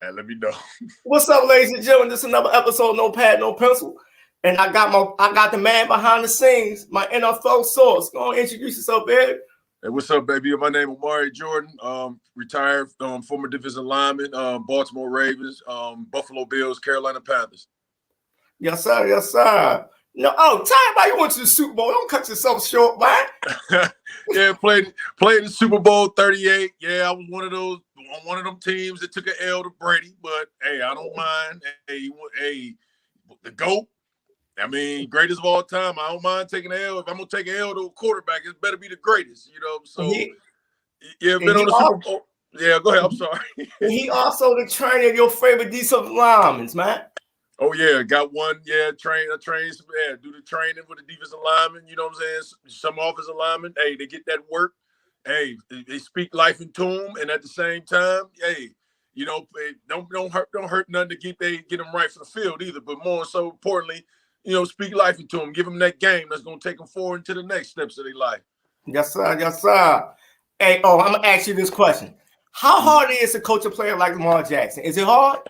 And let me know. What's up, ladies and gentlemen? This is another episode, No Pad, No Pencil. And I got the man behind the scenes, my NFL source. Go on, introduce yourself, baby. Hey, what's up, baby? My name is Omari Jordan. Retired former defensive lineman, Baltimore Ravens, Buffalo Bills, Carolina Panthers. Yes, sir. Yes, sir. No, tell everybody you went to the Super Bowl. Don't cut yourself short, man. Yeah, played the Super Bowl 38. Yeah, I was one of them teams that took an L to Brady, but hey, I don't mind. Hey, the GOAT. I mean, greatest of all time. I don't mind taking an L. If I'm gonna take an L to a quarterback, it better be the greatest, you know. So yeah, been on the Super Bowl. Yeah, go ahead. I'm sorry. He also the trainer of your favorite defensive linemen, man. Oh yeah, got one. Yeah, do the training with the defensive linemen. You know what I'm saying? Some offensive linemen, hey, they get that work. Hey, they speak life into them, and at the same time, hey, you know, don't hurt nothing to get them right for the field either. But more so importantly, you know, speak life into them, give them that game that's gonna take them forward into the next steps of their life. Yes, sir. Yes, sir. Hey, I'm gonna ask you this question: how hard it is to coach a player like Lamar Jackson? Is it hard?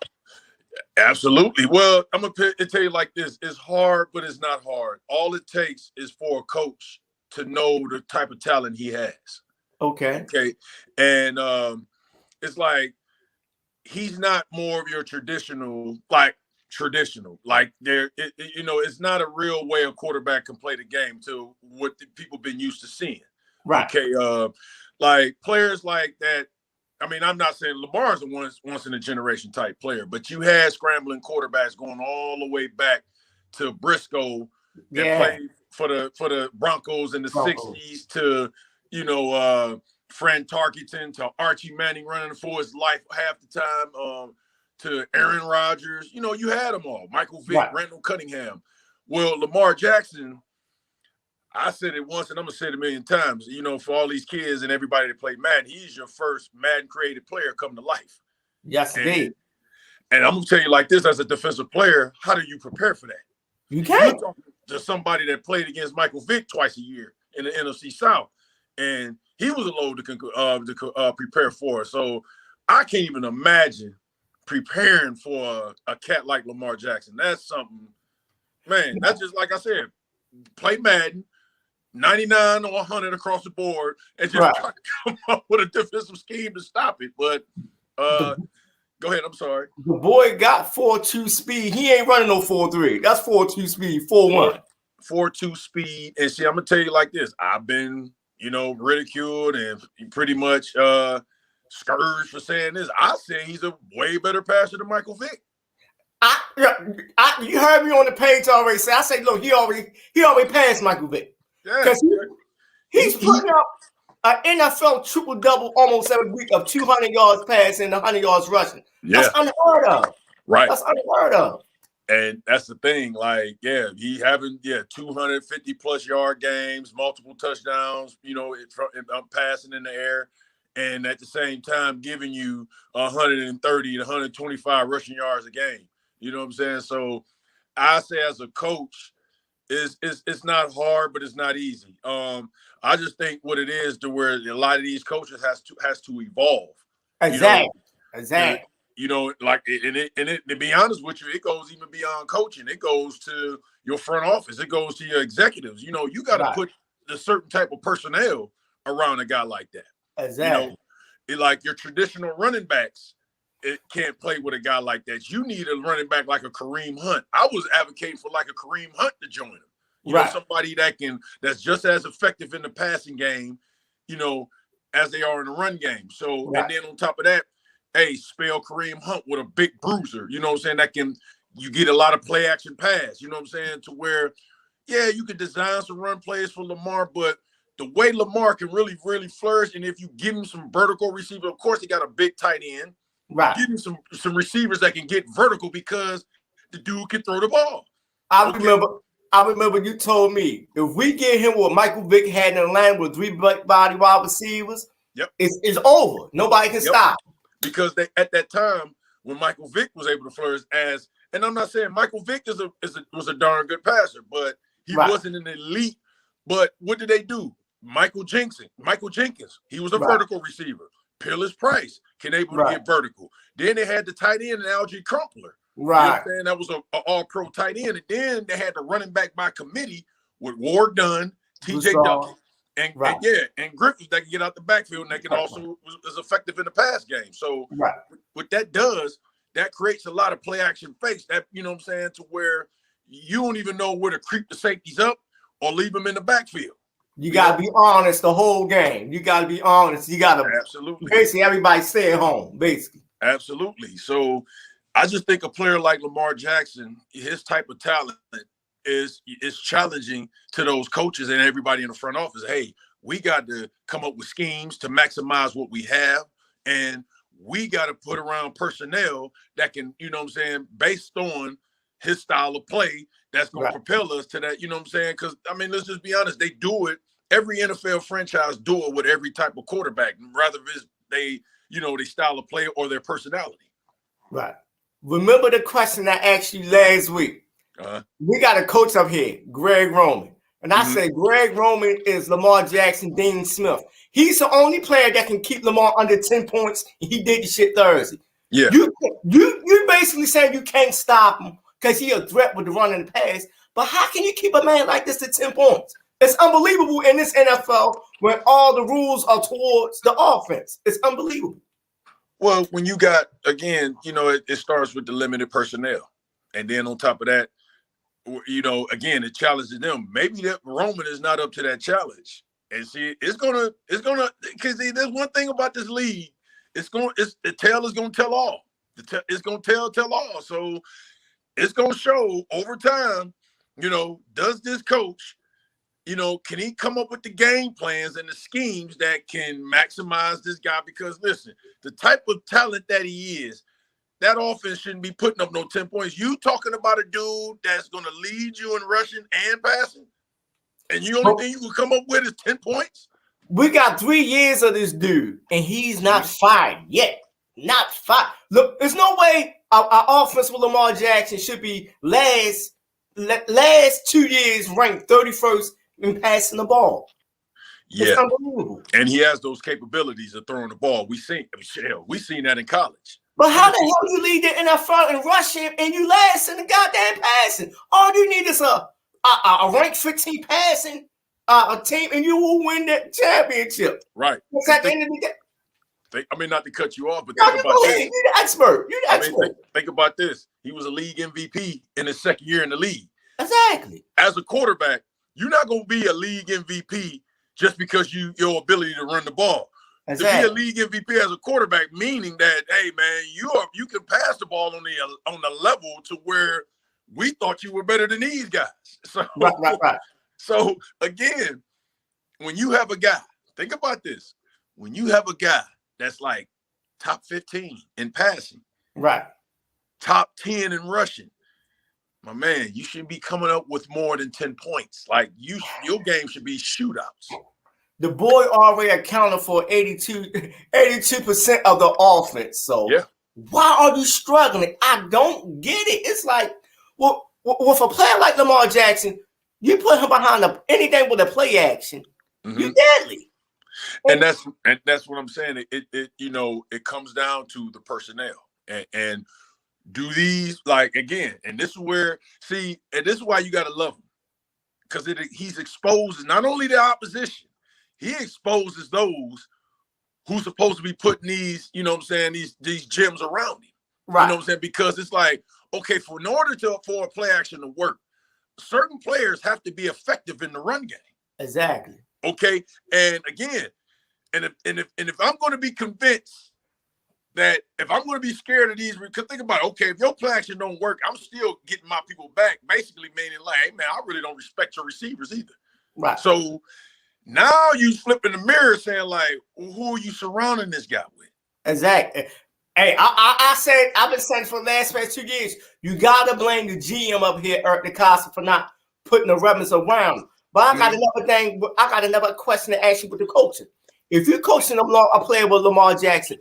Absolutely. Well, I'm going to tell you like this. It's hard, but it's not hard. All it takes is for a coach to know the type of talent he has. Okay. And it's like he's not more of your traditional. Like it's not a real way a quarterback can play the game to what the people been used to seeing. Right. Okay. Like players like that. I mean, I'm not saying Lamar's a once in a generation type player, but you had scrambling quarterbacks going all the way back to Briscoe that played for the Broncos in the 60s to, you know, Fran Tarkenton to Archie Manning running for his life half the time, to Aaron Rodgers. You know, you had them all. Michael Vick, right. Randall Cunningham. Well, Lamar Jackson, I said it once and I'm going to say it a million times, you know, for all these kids and everybody that play Madden, he's your first Madden-created player come to life. Yes, indeed. And I'm going to tell you like this, as a defensive player, how do you prepare for that? You can't. You're talking to somebody that played against Michael Vick twice a year in the NFC South, and he was a load to prepare for. So I can't even imagine preparing for a cat like Lamar Jackson. That's something, man, that's just like I said, play Madden, 99 or 100 across the board and just try to come up with a defensive scheme to stop it. But go ahead. I'm sorry. The boy got 4.2 speed. He ain't running no 4.3. That's 4.2 speed, 4.1. 4.2 speed. And see, I'm going to tell you like this. I've been, you know, ridiculed and pretty much scourged for saying this. I say he's a way better passer than Michael Vick. You heard me on the page already say. I say, look, he already passed Michael Vick. Because he's putting up an NFL triple-double almost every week of 200 yards passing and 100 yards rushing. Yeah. That's unheard of. Right. That's unheard of. And that's the thing. Like, he having 250-plus yard games, multiple touchdowns, you know, passing in the air, and at the same time giving you 130 to 125 rushing yards a game. You know what I'm saying? So I say as a coach, it's not hard, but it's not easy. I just think what it is to where a lot of these coaches has to evolve. Exactly. Exactly. You know, like to be honest with you, it goes even beyond coaching. It goes to your front office. It goes to your executives. You know, you got to put a certain type of personnel around a guy like that. Exactly. You know, like your traditional running backs, it can't play with a guy like that. You need a running back like a Kareem Hunt. I was advocating for like a Kareem Hunt to join him. You know, somebody that's just as effective in the passing game, you know, as they are in the run game. So, and then on top of that, spell Kareem Hunt with a big bruiser, you know what I'm saying? You get a lot of play action pass, you know what I'm saying? To where, you can design some run plays for Lamar, but the way Lamar can really, really flourish, and if you give him some vertical receiver, of course he got a big tight end. Right. Give him some receivers that can get vertical because the dude can throw the ball. I remember you told me if we get him what Michael Vick had in Atlanta with 3 body wide receivers, it's over. Nobody can stop. Because at that time when Michael Vick was able to flourish and I'm not saying Michael Vick was a darn good passer, but he wasn't an elite. But what did they do? Michael Jenkins, he was a vertical receiver. Peerless Price can able to get vertical. Then they had the tight end and Algie Crumpler. Right. You know what I'm saying? That was a all-pro tight end. And then they had the running back by committee with Ward Dunn, TJ Duckett, and Griffiths that can get out the backfield and they can also was effective in the pass game. So what that does, that creates a lot of play action fakes. That, you know what I'm saying, to where you don't even know where to creep the safeties up or leave them in the backfield. You got to be honest the whole game. You got to be honest. You got to absolutely basically everybody stay at home, basically. Absolutely. So I just think a player like Lamar Jackson, his type of talent is challenging to those coaches and everybody in the front office. Hey, we got to come up with schemes to maximize what we have, and we got to put around personnel that can, you know what I'm saying, based on his style of play, that's going to propel us to that, you know what I'm saying? Because, I mean, let's just be honest, they do it. Every NFL franchise do it with every type of quarterback, rather it's they, you know, their style of play or their personality. Right. Remember the question I asked you last week? We got a coach up here, Greg Roman. And I say Greg Roman is Lamar Jackson, Dean Smith. He's the only player that can keep Lamar under 10 points. He did the shit Thursday. Yeah. You basically saying you can't stop him because he's a threat with the run and the pass. But how can you keep a man like this to 10 points? It's unbelievable in this NFL when all the rules are towards the offense. It's unbelievable. Well, when you got, again, you know, it starts with the limited personnel. And then on top of that, you know, again, it challenges them. Maybe that Roman is not up to that challenge. And see, it's gonna, because there's one thing about this league. The tale is gonna tell all. It's gonna tell all. So it's gonna show over time, you know, does this coach, you know, can he come up with the game plans and the schemes that can maximize this guy? Because listen, the type of talent that he is, that offense shouldn't be putting up no 10 points. You talking about a dude that's going to lead you in rushing and passing, and the only thing you can come up with is 10 points? We got 3 years of this dude, and he's not fired yet. Not fired. Look, there's no way our offense with Lamar Jackson should be last 2 years ranked 31st in passing the ball. Yeah, it's unbelievable. And he has those capabilities of throwing the ball. We seen that in college. But how the hell you lead the NFL in rushing and you last in the goddamn passing? All you need is a ranked 15 passing a team, and you will win that championship. Right. It's at the end of the day. I mean, not to cut you off, but think about this. You're the expert. You're the expert. Think about this. He was a league MVP in his second year in the league. Exactly. As a quarterback, you're not going to be a league MVP just because your ability to run the ball. Exactly. To be a league MVP as a quarterback, meaning that, hey man, you can pass the ball on the level to where we thought you were better than these guys. So, right. So again, when you have a guy, think about this. When you have a guy that's like top 15 in passing, right, top 10 in rushing, my man, you shouldn't be coming up with more than 10 points. Like your game should be shootouts. The boy already accounted for 82% of the offense. So why are you struggling? I don't get it. It's like, well, with a player like Lamar Jackson, you put him behind anything with a play action, you're deadly. And that's what I'm saying. It comes down to the personnel and do these, like, again, and this is where, see, and this is why you got to love him, because he's exposed not only the opposition, he exposes those who's supposed to be putting these, you know what I'm saying, these gems around him. Right. You know what I'm saying? Because it's like, okay, for a play action to work, certain players have to be effective in the run game. Exactly. Okay. And again, and if I'm going to be convinced that if I'm going to be scared of these, because think about it, okay, if your play action don't work, I'm still getting my people back, basically meaning like, hey man, I really don't respect your receivers either. Right. So now you flip in the mirror saying like, well, who are you surrounding this guy with? Exactly. Hey, I've been saying for the last 2 years, you gotta blame the GM up here, Eric DeCosta, for not putting the Ravens around. But I got another question to ask you with the coaching. If you're coaching a player with Lamar Jackson,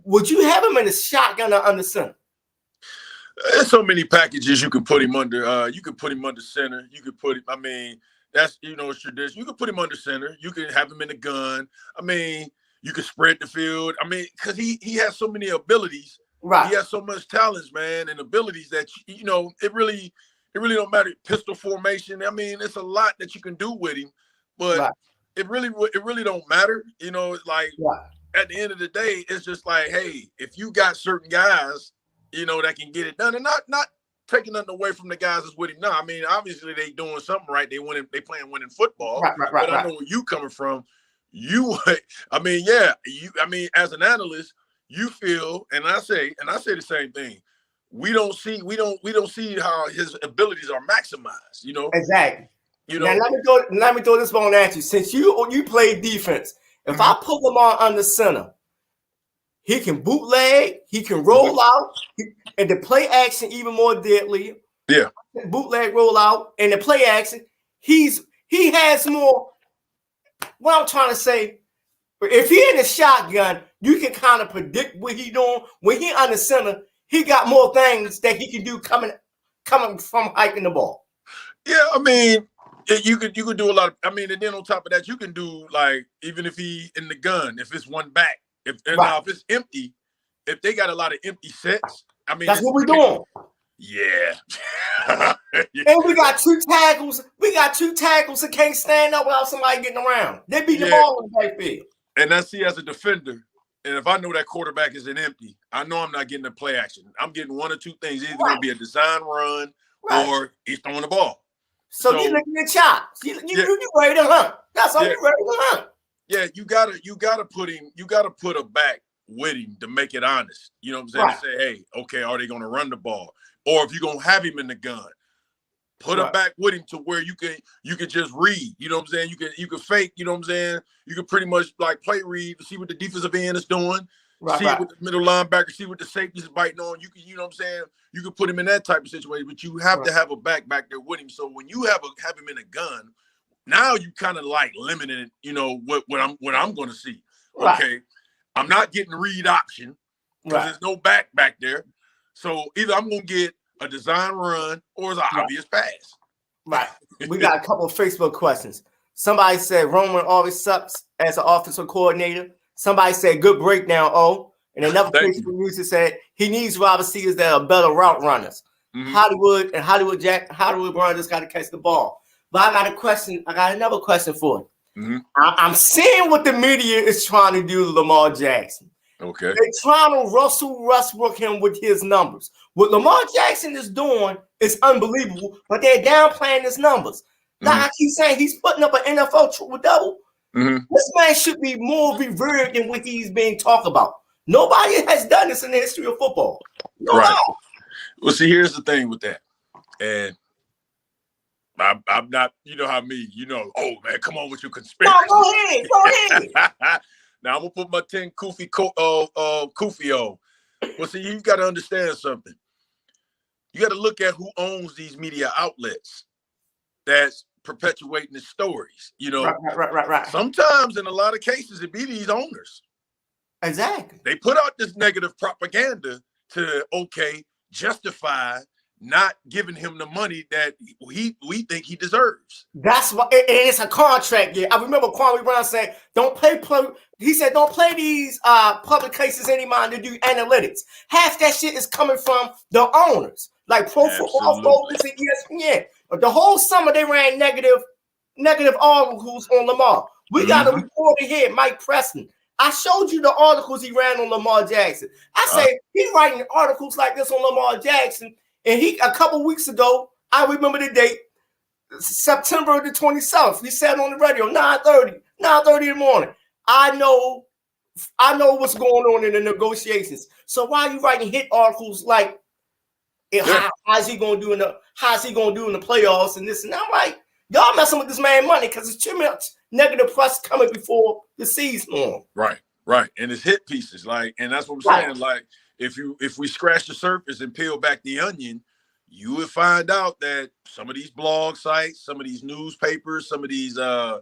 would you have him in the shotgun or under center? There's so many packages you can put him under. You can put him under center. You could put him, that's, it's tradition. You can put him under center. You can have him in the gun. you can spread the field. I mean, because he has so many abilities. Right. He has so much talents, man, and abilities that it really don't matter. Pistol formation. I mean, it's a lot that you can do with him, but it really don't matter. Like at the end of the day, it's just like, hey, if you got certain guys, that can get it done, and not taking nothing away from the guys that's with him. No, I mean, obviously they doing something right. They playing winning football. But I know where you coming from. I mean, as an analyst, you feel, and I say the same thing. We don't see how his abilities are maximized. Exactly. Now let me throw this bone at you. Since you play defense, if I put Lamar under center, he can bootleg, he can roll out, and the play action even more deadly. Yeah. Bootleg, roll out, and the play action, he has more. What I'm trying to say, if he in the shotgun, you can kind of predict what he doing. When he under center, he got more things that he can do coming from hiking the ball. Yeah, I mean, you could do a lot of. I mean, and then on top of that, you can do like even if he in the gun, if it's one back. Now, if it's empty, if they got a lot of empty sets, I mean, that's what we're doing. Yeah. And we got two tackles. That can't stand up without somebody getting around. They beat the ball in the backfield. And that's as a defender. And if I know that quarterback is an empty, I know I'm not getting a play action. I'm getting one or two things. Either going to be a design run or he's throwing the ball. So you're looking at chops. You ready to hunt. That's all you're ready to hunt. Yeah, you gotta put a back with him to make it honest. You know what I'm saying? To say, hey, okay, are they gonna run the ball? Or if you're gonna have him in the gun, put a back with him to where you can just read. You know what I'm saying? You can fake, you know what I'm saying? You can pretty much like play read, see what the defensive end is doing, see what the middle linebacker, see what the safety is biting on. You can, you know what I'm saying? You can put him in that type of situation, but you have to have a back there with him. So when you have him in a gun, now you kind of like limited, what I'm going to see. Okay, I'm not getting read option because there's no back there. So either I'm going to get a design run or it's an obvious pass. Right. We got a couple of Facebook questions. Somebody said Roman always sucks as an offensive coordinator. Somebody said good breakdown, And another Facebook user said he needs wide receivers that are better route runners. Mm-hmm. Hollywood Brown just got to catch the ball. But I got another question for you. Mm-hmm. I'm seeing what the media is trying to do to Lamar Jackson. Okay. They're trying to Russell Westbrook him with his numbers. What Lamar Jackson is doing is unbelievable, but they're downplaying his numbers. Mm-hmm. Like I keep saying, he's putting up an NFL triple-double. Mm-hmm. This man should be more revered than what he's being talked about. Nobody has done this in the history of football. Nobody. Right. Well, see, here's the thing with that. And I'm not, you know how me, oh, man, come on with your conspiracy. No, go ahead. Now, I'm going to put my 10 Koofy on. Well, see, you got to understand something. You got to look at who owns these media outlets that's perpetuating the stories, Right. Sometimes, in a lot of cases, it be these owners. Exactly. They put out this negative propaganda to, justify not giving him the money that we think he deserves. That's why, and it's a contract. Yeah, I remember Kwame Brown saying, "Don't play." He said, "Don't play these public cases anymore to do analytics." Half that shit is coming from the owners, like Pro Football Focus and ESPN. The whole summer they ran negative articles on Lamar. We got a reporter here, Mike Preston. I showed you the articles he ran on Lamar Jackson. I say he's writing articles like this on Lamar Jackson. And a couple weeks ago, I remember the date, September the 27th. He said on the radio, 9:30 in the morning. I know what's going on in the negotiations. So why are you writing hit articles like, how's he gonna do in the playoffs and this? And I'm like, y'all messing with this man money because it's too much negative press coming before the season. Right. And it's hit pieces, and that's what I'm saying. Like, if we scratch the surface and peel back the onion, you would find out that some of these blog sites, some of these newspapers, some of these local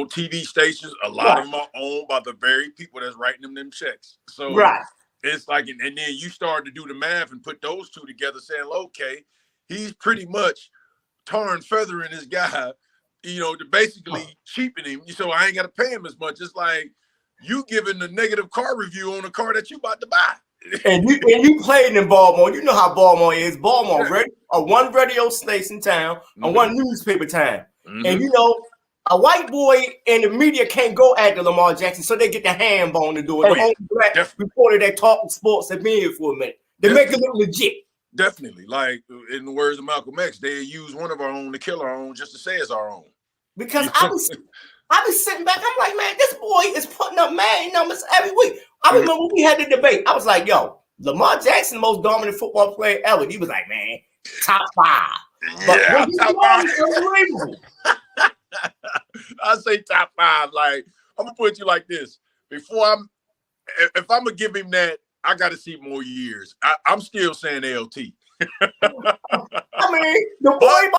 TV stations, a lot of them are owned by the very people that's writing them checks. So it's like, and then you start to do the math and put those two together, saying, okay, he's pretty much tar and feathering this guy to basically cheapen him. So I ain't got to pay him as much. It's like you giving the negative car review on a car that you about to buy. And you played in Baltimore. You know how Baltimore is. Baltimore, one radio station town, and one newspaper town. And a white boy in the media can't go after Lamar Jackson, so they get the hand bone to do it. The only black reporter that talking sports have been here for a minute. They make it look legit. Definitely. Like in the words of Malcolm X, they use one of our own to kill our own just to say it's our own. Because I was sitting back, I'm like, man, this boy is putting up man numbers every week. I remember we had the debate. I was like, yo, Lamar Jackson, the most dominant football player ever. He was like, man, top 5. Yeah, top 5. I say top 5. Like, I'm gonna put it to you like this. If I'm gonna give him that, I got to see more years. I'm still saying LT. I mean, the boy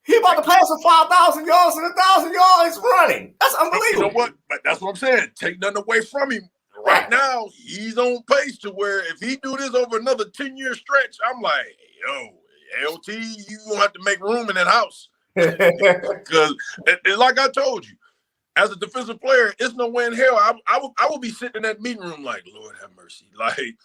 he about to pass for 5,000 yards and 1,000 yards running. That's unbelievable. You know what? But that's what I'm saying. Take nothing away from him. Right now, he's on pace to where if he do this over another 10-year stretch, I'm like, yo, LT, you gonna have to make room in that house. Because, like I told you, as a defensive player, it's no way in hell I will be sitting in that meeting room like, Lord have mercy. Like,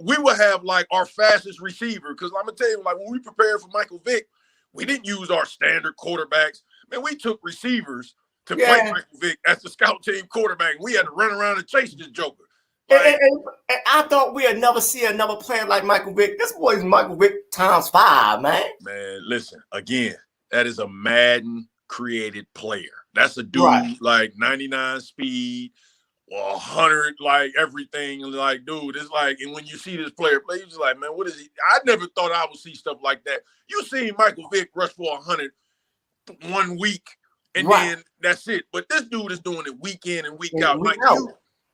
we will have like our fastest receiver. Because I'm gonna tell you, like when we prepared for Michael Vick, we didn't use our standard quarterbacks. Man, we took receivers to play Michael Vick as the scout team quarterback. We had to run around and chase this joker. Like, and I thought we'd never see another player like Michael Vick. This boy's Michael Vick ×5, man. Man, listen, again, that is a Madden created player. That's a dude like 99 speed, 100, like everything. Like, dude, it's like, and when you see this player play, you're just like, man, what is he? I never thought I would see stuff like that. You see Michael Vick rush for 100 1 week, and then that's it. But this dude is doing it week in and week out. Like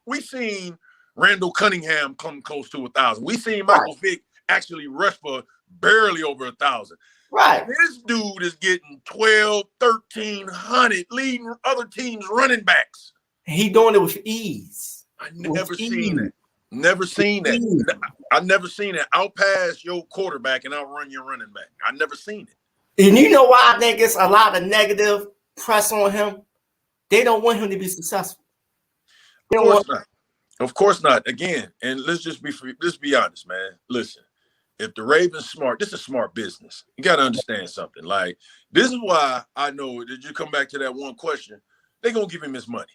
we seen Randall Cunningham come close to 1,000. We seen Michael Vick actually rush for barely over 1,000. Right. This dude is getting 1,200, 1,300, leading other teams' running backs. He doing it with ease. I never seen it. Never seen that. I never seen it. I'll pass your quarterback and I'll run your running back. I never seen it. And you know why I think it's a lot of negative press on him? They don't want him to be successful. Of course not. Of course not. Again, and let's be honest, man. Listen, if the Ravens smart, this is smart business. You got to understand something. Like, this is why I know that you come back to that one question. They're going to give him his money.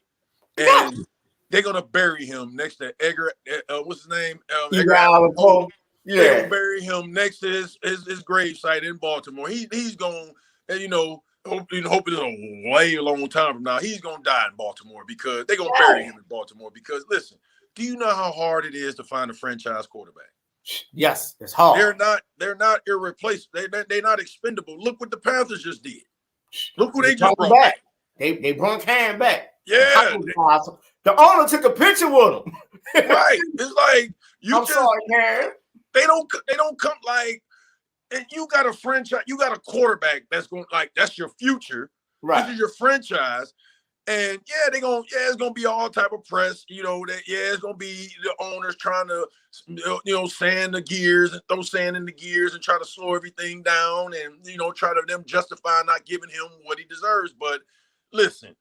And they're going to bury him next to Edgar. What's his name? Edgar Allan Poe. Yeah. They're going to bury him next to his gravesite in Baltimore. He's going, hoping it's a way long time from now. He's going to die in Baltimore because they're going to bury him in Baltimore. Because, listen, do you know how hard it is to find a franchise quarterback? Yes, it's hard. They're not irreplaceable. They're not expendable. Look what the Panthers just did. Look who they just brought back. They brought Cam back. Yeah. The owner took a picture with him. Right. It's like I'm sorry, Cam. They don't come like, and you got a franchise, you got a quarterback that's going like that's your future. Right. This is your franchise. And it's gonna be all type of press, it's gonna be the owners trying to sand the gears and throw sand in the gears and try to slow everything down and try to them justify not giving him what he deserves. But listen,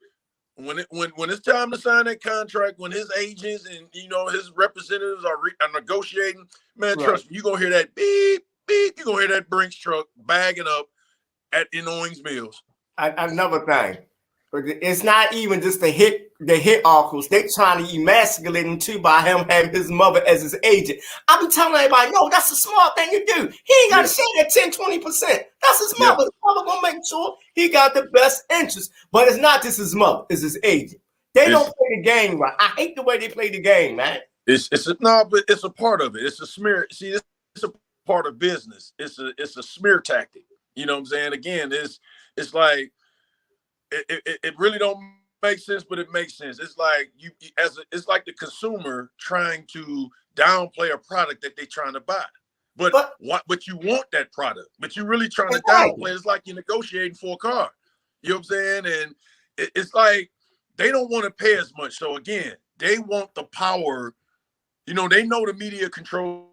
when it's time to sign that contract, when his agents and his representatives are negotiating, man, trust me, you're gonna hear that beep, beep, you're gonna hear that Brinks truck bagging up in Owings Mills. Another thing. It's not even just the hit uncles. They trying to emasculate him too by him having his mother as his agent. I be telling everybody, no, that's a smart thing to do. He ain't got to share that 10, 20%. That's his mother. His mother gonna make sure he got the best interest. But it's not just his mother, it's his agent. They don't play the game right. I hate the way they play the game, man. But it's a part of it. It's a smear. See, it's a part of business. It's a smear tactic. You know what I'm saying? Again, it's like it really don't make sense, but it makes sense. It's like it's like the consumer trying to downplay a product that they're trying to buy. But you want that product, but you're really trying to downplay. It's like you're negotiating for a car. You know what I'm saying? And it's like they don't want to pay as much. So again, they want the power. They know the media controls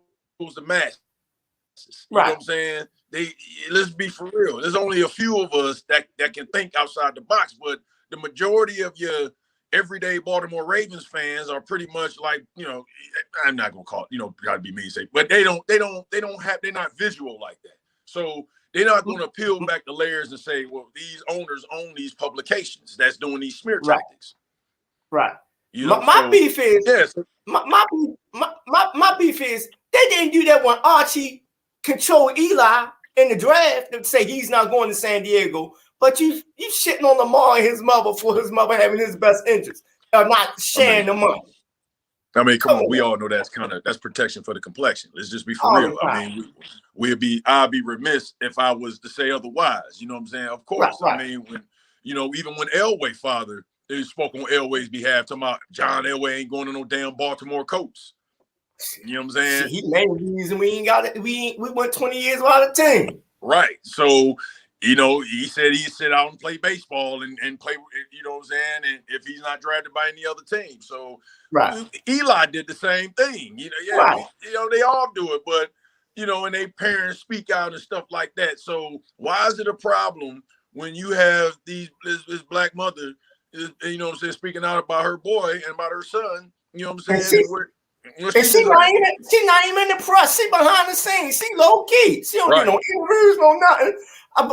the match. You know what I'm saying? Let's be for real. There's only a few of us that can think outside the box, but the majority of your everyday Baltimore Ravens fans are pretty much like, I'm not gonna call it, gotta be me to say, but they're not visual like that. So they're not gonna peel back the layers and say, well, these owners own these publications that's doing these smear tactics. Right. My beef is my beef is they didn't do that when Archie controlled Eli in the draft to say he's not going to San Diego. But you shitting on Lamar and his mother for his mother having his best interest or not sharing the money. I mean, come on, we all know that's protection for the complexion. Let's just be for real. I mean, I'd be remiss if I was to say otherwise. You know what I'm saying? Of course. Right. I mean, when even when Elway's father spoke on Elway's behalf, talking about John Elway ain't going to no damn Baltimore Colts. You know what I'm saying? He made the reason we ain't got it. We went 20 years without a team. Right. So, he said he'd sit out and play baseball and play, you know what I'm saying? And if he's not drafted by any other team. So Eli did the same thing. They all do it, but and their parents speak out and stuff like that. So why is it a problem when you have this black mother, speaking out about her boy and about her son, you know what I'm saying? She's not even in the press. She behind the scenes. She low key. She don't do no interviews, no nothing.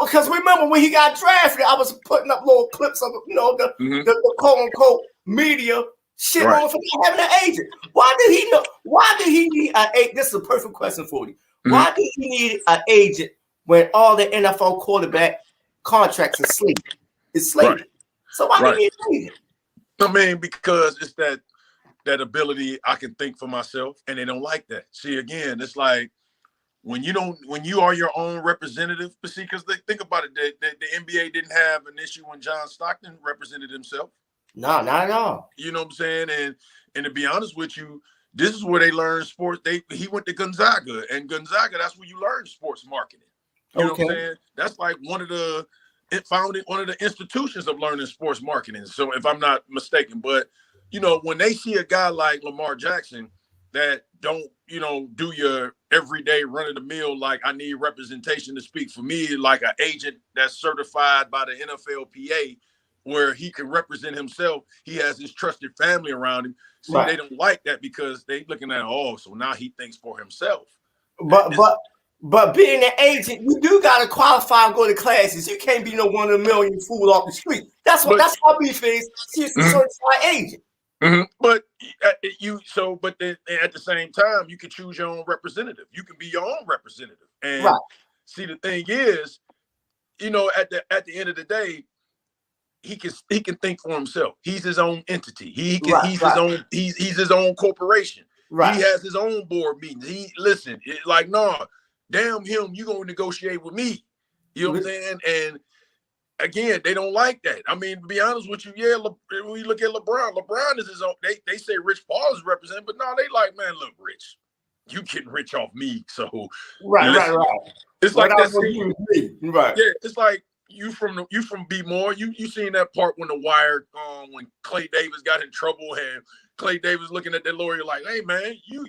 Because remember when he got drafted, I was putting up little clips of the quote unquote media shit on for having an agent. Why did he know? Why did he need an agent? This is a perfect question for you. Why did he need an agent when all the NFL quarterback contracts are slated? It's slated. Right. So why did he need an agent? I mean, because it's that ability I can think for myself, and they don't like that. See, again, it's like when you are your own representative, but see, because think about it, the NBA didn't have an issue when John Stockton represented himself. No, not at all. You know what I'm saying? And to be honest with you, this is where they learn sports. He went to Gonzaga, and Gonzaga, that's where you learn sports marketing. You know what I'm saying? That's like one of the institutions of learning sports marketing. So if I'm not mistaken, but when they see a guy like Lamar Jackson that don't, do your everyday run of the mill, like I need representation to speak for me, like an agent that's certified by the NFLPA, where he can represent himself. He has his trusted family around him. See, they don't like that because they looking at, so now he thinks for himself. But being an agent, you do got to qualify and go to classes. You can't be no 1 in a million fool off the street. That's how beef is. She's a certified agent. Mm-hmm. But at the same time, you can choose your own representative. You can be your own representative. And see, the thing is, at the end of the day, he can think for himself. He's his own entity. He's his own corporation. Right. He has his own board meetings. Damn him, you gonna negotiate with me. You know what I'm saying? And again, they don't like that. I mean, to be honest with you, when we look at LeBron is his own. They say Rich Paul is represented, but no, they like, man, look, Rich, you getting rich off me. So right. It's like that. Right. Yeah, it's like you from B More. You seen that part when The Wire, when Clay Davis got in trouble and Clay Davis looking at that lawyer like, hey man, you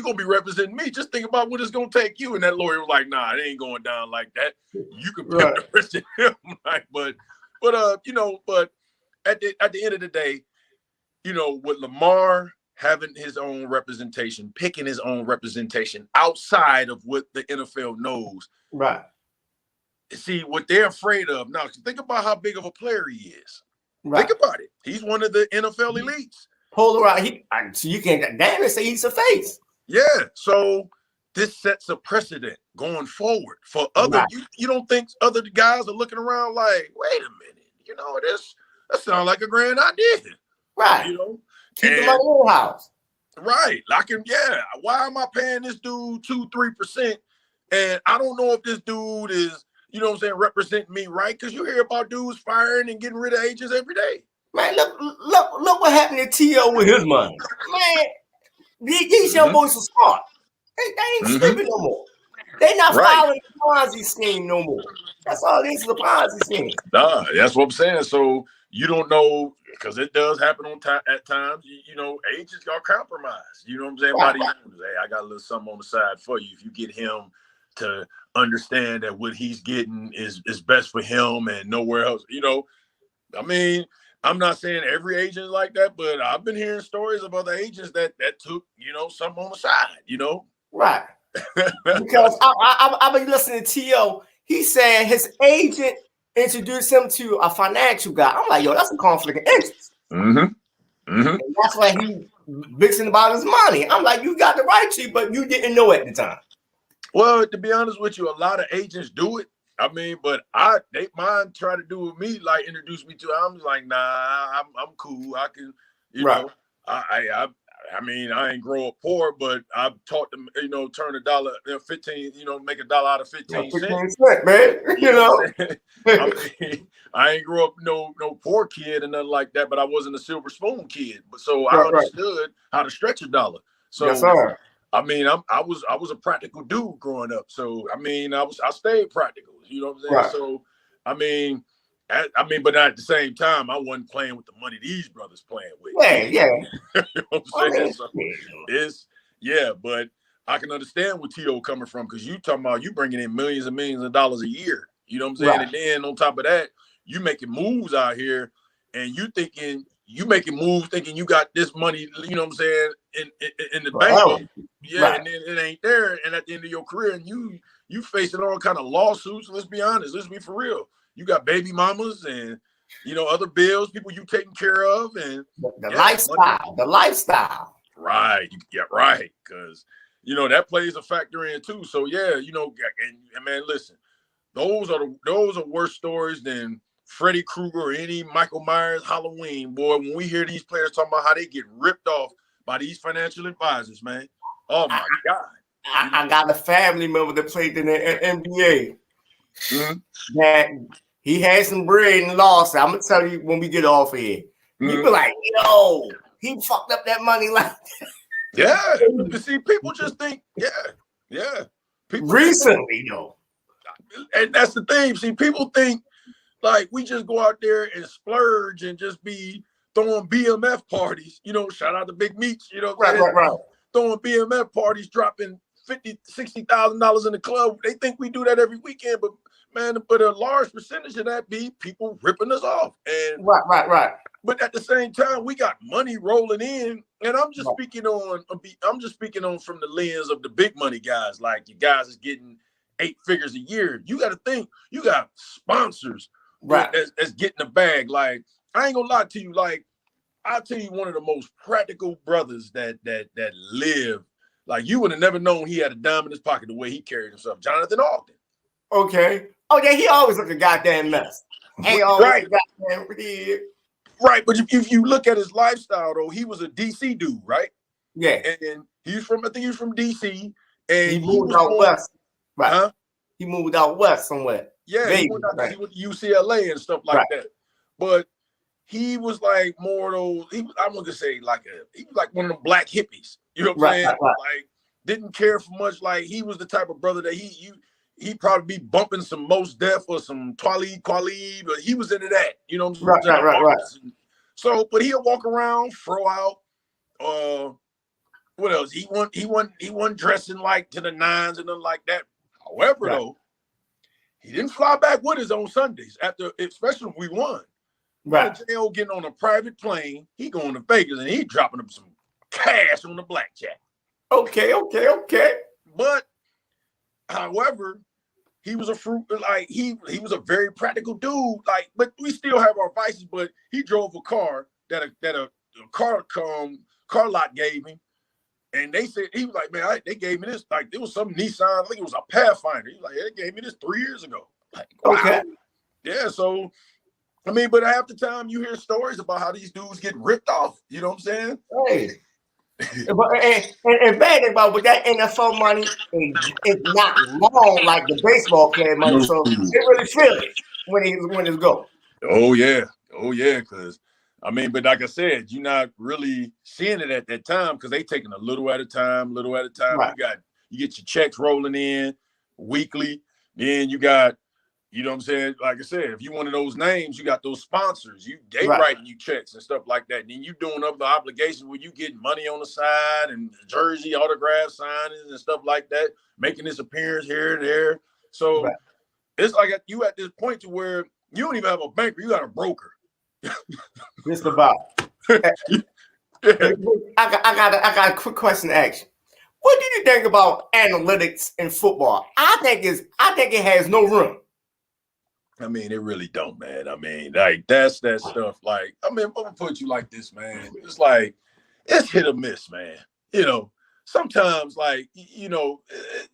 gonna be representing me. Just think about what it's gonna take you. And that lawyer was like, nah, it ain't going down like that. You can represent him. Right? But at the end of the day, with Lamar having his own representation, picking his own representation outside of what the NFL knows. Right. See, what they're afraid of now, think about how big of a player he is. Right. Think about it. He's one of the NFL elites. Polarized. So you can't damn it say he's a face. Yeah. So this sets a precedent going forward for other. You don't think other guys are looking around like, wait a minute, that sounds like a grand idea. Right. Keep them in my own house. Right. Why am I paying this dude 2-3%? And I don't know if this dude is, representing me right? Because you hear about dudes firing and getting rid of agents every day. Man, look what happened to T.O. with his money. Man, these young boys are smart. They ain't stupid no more. They not following the Ponzi scheme no more. That's all this is, a Ponzi scheme. Nah, that's what I'm saying. So you don't know because it does happen at times. You know, agents are compromised. You know what I'm saying? Right. By these owners. Hey, I got a little something on the side for you. If you get him to understand that what he's getting is best for him and nowhere else. You know, I mean, I'm not saying every agent is like that, but I've been hearing stories about the agents that took, you know, something on the side, you know? Right. Because I've been listening to T.O. He said his agent introduced him to a financial guy. I'm like, yo, that's a conflict of interest. Mm-hmm. Mm-hmm. And that's why he bitching about his money. I'm like, you got the right to, but you didn't know at the time. Well, to be honest with you, a lot of agents do it. I mean, but they mind try to do with me, like introduce me to. I'm like, nah, I'm cool. I can, you know, I mean, I ain't grow up poor, but I've taught them, you know, turn $15, you know, make $1 out of 15 cents, man. You know, I mean, I ain't grow up no poor kid and nothing like that, but I wasn't a silver spoon kid. But so I understood how to stretch $1. So yes, sir. I mean, I was a practical dude growing up. So I mean, I stayed practical. You know what I'm saying? Right. So I mean, but at the same time, I wasn't playing with the money these brothers playing with. Yeah. You know what I'm saying? So, but I can understand where T.O. coming from, because you talking about you bringing in millions and millions of dollars a year. You know what I'm saying? Right. And then on top of that, you making moves out here, and you making moves thinking you got this money, you know what I'm saying, in the bank. Yeah, right. And then it ain't there. And at the end of your career, and you facing all kind of lawsuits. Let's be honest. Let's be for real. You got baby mamas and, you know, other bills, people you taking care of, and the lifestyle. Right. Yeah, right. Because, you know, that plays a factor in too. So yeah, you know, and man, listen, those are worse stories than Freddy Krueger or any Michael Myers Halloween. Boy, when we hear these players talking about how they get ripped off by these financial advisors, man. Oh my God. I got a family member that played in the NBA. Mm-hmm. That he had some bread and lost. I'm gonna tell you when we get off here. Mm-hmm. You be like, yo, he fucked up that money like that. Yeah. You see, people just think, yeah. People recently, though. And that's the thing. See, people think like we just go out there and splurge and just be throwing BMF parties. You know, shout out to Big Meats. You know, right. Throwing BMF parties, dropping $50,000-$60,000 in the club. They think we do that every weekend, but man, but a large percentage of that be people ripping us off. And right. But at the same time, we got money rolling in, and I'm just speaking on from the lens of the big money guys. Like you guys is getting 8 figures a year. You got to think you got sponsors that's getting the bag. Like I ain't gonna lie to you. Like I'll tell you, one of the most practical brothers that live. Like you would have never known he had a dime in his pocket the way he carried himself. Jonathan Alden. Okay. Oh yeah, he always looked a goddamn mess. Right. Right, but if you look at his lifestyle, though, he was a DC dude, right? Yeah. And he's from DC, and he moved out west. Right. Huh? He moved out west somewhere. Yeah, he went to UCLA and stuff like that. But he was like more of those. I want to say he was like one of them black hippies. You know what I'm saying? Right. Like didn't care for much. Like he was the type of brother that he'd probably be bumping some Mos Def or some Talib Kweli, but he was into that. You know what I'm saying? Right. So, but he'll walk around, throw out. What else? He wasn't dressing like to the nines and nothing like that. However, though, he didn't fly back with us on Sundays especially if we won. Right. JO getting on a private plane, he going to Vegas and he dropping up some cash on the blackjack. Okay. But, however, he was he was a very practical dude. Like, but we still have our vices. But he drove a car that a car lot gave him, and they said he was like, man, they gave me this. Like, it was some Nissan. I think it was a Pathfinder. He was like, they gave me this 3 years ago. Like, wow. Okay. Yeah. So, I mean, but half the time you hear stories about how these dudes get ripped off. You know what I'm saying? Hey. and bad thing about with that NFL money, it's not long like the baseball player money, so they really feel it when it's go. Oh yeah, because I mean, but like I said, you're not really seeing it at that time because they taking a little at a time. Right. You get your checks rolling in weekly, then you got You know what I'm saying? Like I said, if you one of those names, you got those sponsors. They writing you checks and stuff like that. And then you doing other obligations where you getting money on the side and jersey autograph signings and stuff like that, making this appearance here and there. So it's like you at this point to where you don't even have a banker, you got a broker. Just about. I got a quick question to ask you. What do you think about analytics in football? I think it has no room. I mean, it really don't, man. I mean, like that stuff. Like, I mean, I'm gonna put you like this, man. It's like it's hit or miss, man. You know, sometimes, like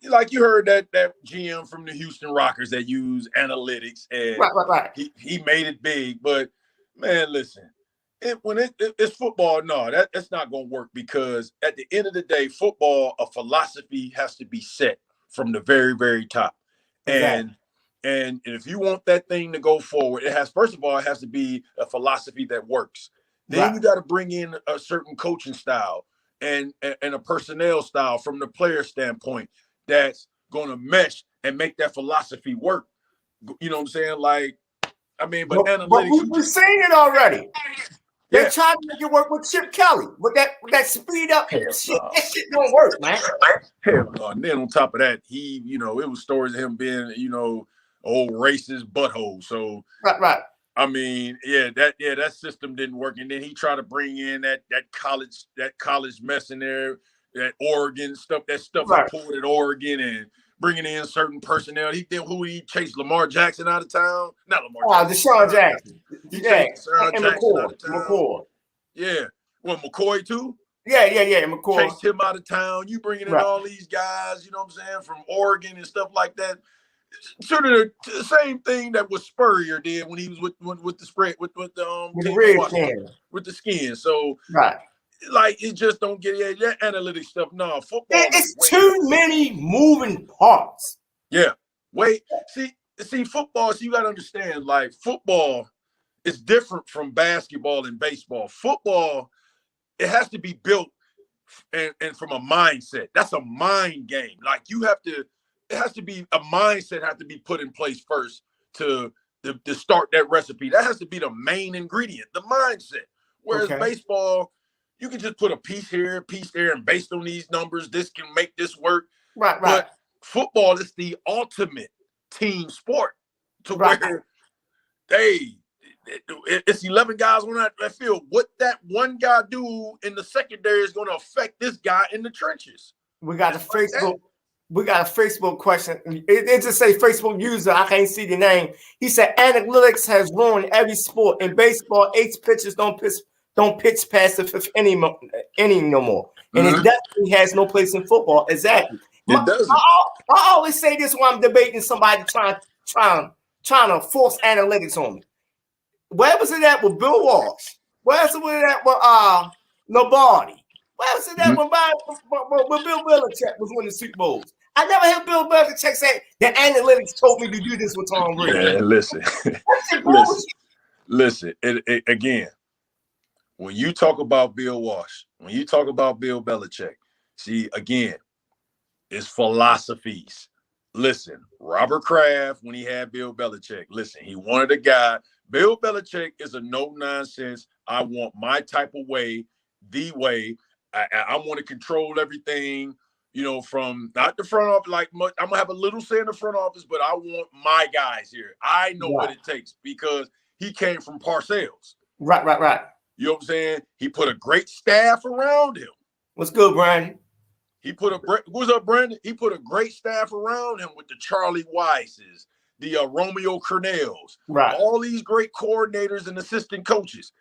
like you heard that GM from the Houston Rockets that use analytics, and he made it big. But man, listen, it's football, no, that's not gonna work, because at the end of the day, football, a philosophy has to be set from the very, very top. Exactly. And if you want that thing to go forward, it has to be a philosophy that works. Then you got to bring in a certain coaching style and a personnel style from the player standpoint that's going to mesh and make that philosophy work. You know what I'm saying? Like, I mean, but analytics. We've seen it already. They tried to make it work with Chip Kelly, but that speed up shit, that shit don't work, man. Hell no. And then on top of that, he, it was stories of him being, old racist butthole. So I mean, that system didn't work. And then he tried to bring in that college mess in there, that Oregon stuff, he pulled at Oregon, and bringing in certain personnel. He chased Lamar Jackson out of town. Not Lamar Jackson. Deshaun Jackson. He chased Deshaun Jackson out of town. McCoy. Yeah. Well, McCoy too? Yeah. McCoy. Chased him out of town. You bringing in all these guys, you know what I'm saying, from Oregon and stuff like that. Sort of the same thing that was Spurrier did when he was with the spread with the skin. So like, it just don't get that analytics stuff. No, football. It's too many moving parts. Yeah. Wait. See, football. So you got to understand, like, football is different from basketball and baseball. Football, it has to be built and from a mindset. That's a mind game. Like, it has to be a mindset has to be put in place first to start that recipe. That has to be the main ingredient, the mindset. Whereas baseball, you can just put a piece here, a piece there, and based on these numbers, this can make this work. Right. But football is the ultimate team sport, to where it's 11 guys on that field. What that one guy do in the secondary is going to affect this guy in the trenches. We got a Facebook question. It just say Facebook user. I can't see the name. He said analytics has ruined every sport. In baseball, 8 pitchers don't pitch past the 5th inning no more. And it definitely has no place in football. Exactly. It doesn't. I always say this when I'm debating somebody trying to force analytics on me. Where was it at with Bill Walsh? Where was it at with Lombardi? Where was it at when Bill Belichick was winning Super Bowls? I never heard Bill Belichick say the analytics told me to do this with Tom Brady. Yeah, listen. Again, when you talk about Bill Walsh, when you talk about Bill Belichick, see, again, it's philosophies. Listen, Robert Kraft, when he had Bill Belichick, listen, he wanted a guy. Bill Belichick is a no-nonsense. I want my type of way, the way. I want to control everything, from not the front office. Like, I'm going to have a little say in the front office, but I want my guys here. I know what it takes, because he came from Parcells. Right. You know what I'm saying? He put a great staff around him. What's good, Brandon? What's up, Brandon? He put a great staff around him with the Charlie Weisses, the Romeo Cornells, all these great coordinators and assistant coaches.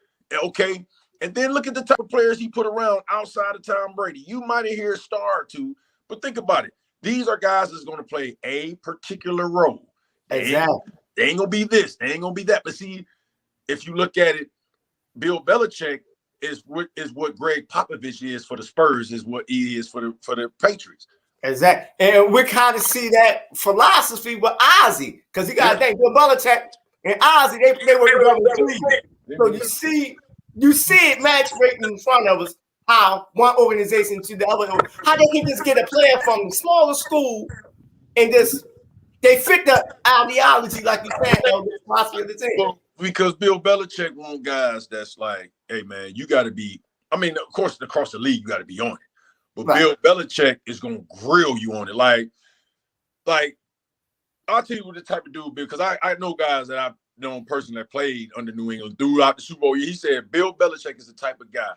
Okay. And then look at the type of players he put around outside of Tom Brady. You might hear a star or two, but think about it. These are guys that's going to play a particular role. Exactly. They ain't going to be this. They ain't going to be that. But see, if you look at it, Bill Belichick is what Greg Popovich is for the Spurs, is what he is for the Patriots. Exactly. And we kind of see that philosophy with Ozzie, because you got to think Bill Belichick and Ozzie, they were together in Cleveland. So you see it match right in front of us, how one organization to the other, how they can just get a player from the smaller school and just They fit the ideology, like you said, of the philosophy of the team. Well, because Bill Belichick want guys that's like, hey man, you got to be. I mean, of course, across the league, you got to be on it. But Bill Belichick is gonna grill you on it. Like I'll tell you what the type of dude, because I know guys that I've known personally that played under New England throughout the Super Bowl. He said Bill Belichick is the type of guy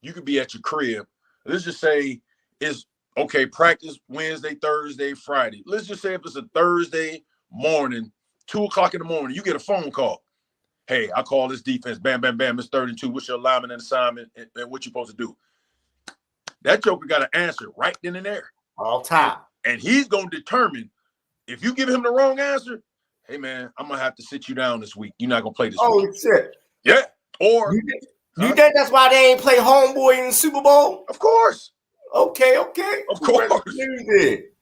you could be at your crib. Let's just say it's okay, practice Wednesday, Thursday, Friday. Let's just say if it's a Thursday morning, 2:00 in the morning, you get a phone call. Hey, I call this defense, bam, bam, bam, it's 32. What's your alignment and assignment and what you supposed to do? That joker got to answer right then and there. All time. And he's going to determine if you give him the wrong answer, hey, man, I'm going to have to sit you down this week. You're not going to play this week. Oh, shit. Yeah. Or you think that's why they ain't play homeboy in the Super Bowl? Of course. Okay. Of course.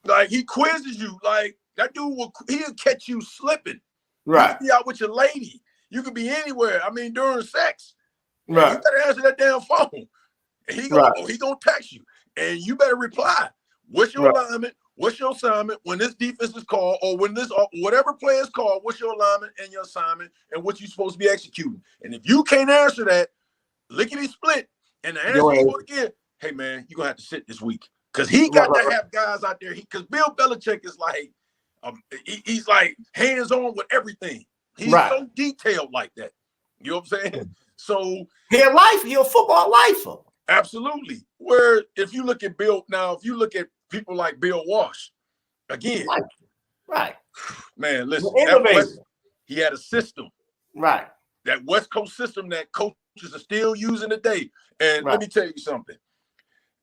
Like, he quizzes you. Like, that dude, he'll catch you slipping. Right. You could be out with your lady. You could be anywhere. I mean, during sex. Right. You better answer that damn phone. And he gonna text you. And you better reply. What's your alignment? What's your assignment? When this defense is called, or when this whatever play is called, what's your alignment and your assignment and what you're supposed to be executing? And if you can't answer that, lickety split, and the answer you want to get, hey man, you're gonna have to sit this week. Because he got to have guys out there. Because Bill Belichick is like, he's like hands-on with everything. He's so detailed like that. You know what I'm saying? So he a football lifer. Absolutely. Where if you look at Bill now, if you look at people like Bill Walsh, again, right. Man, listen, he had a system. Right. That West Coast system that coaches are still using today. And let me tell you something.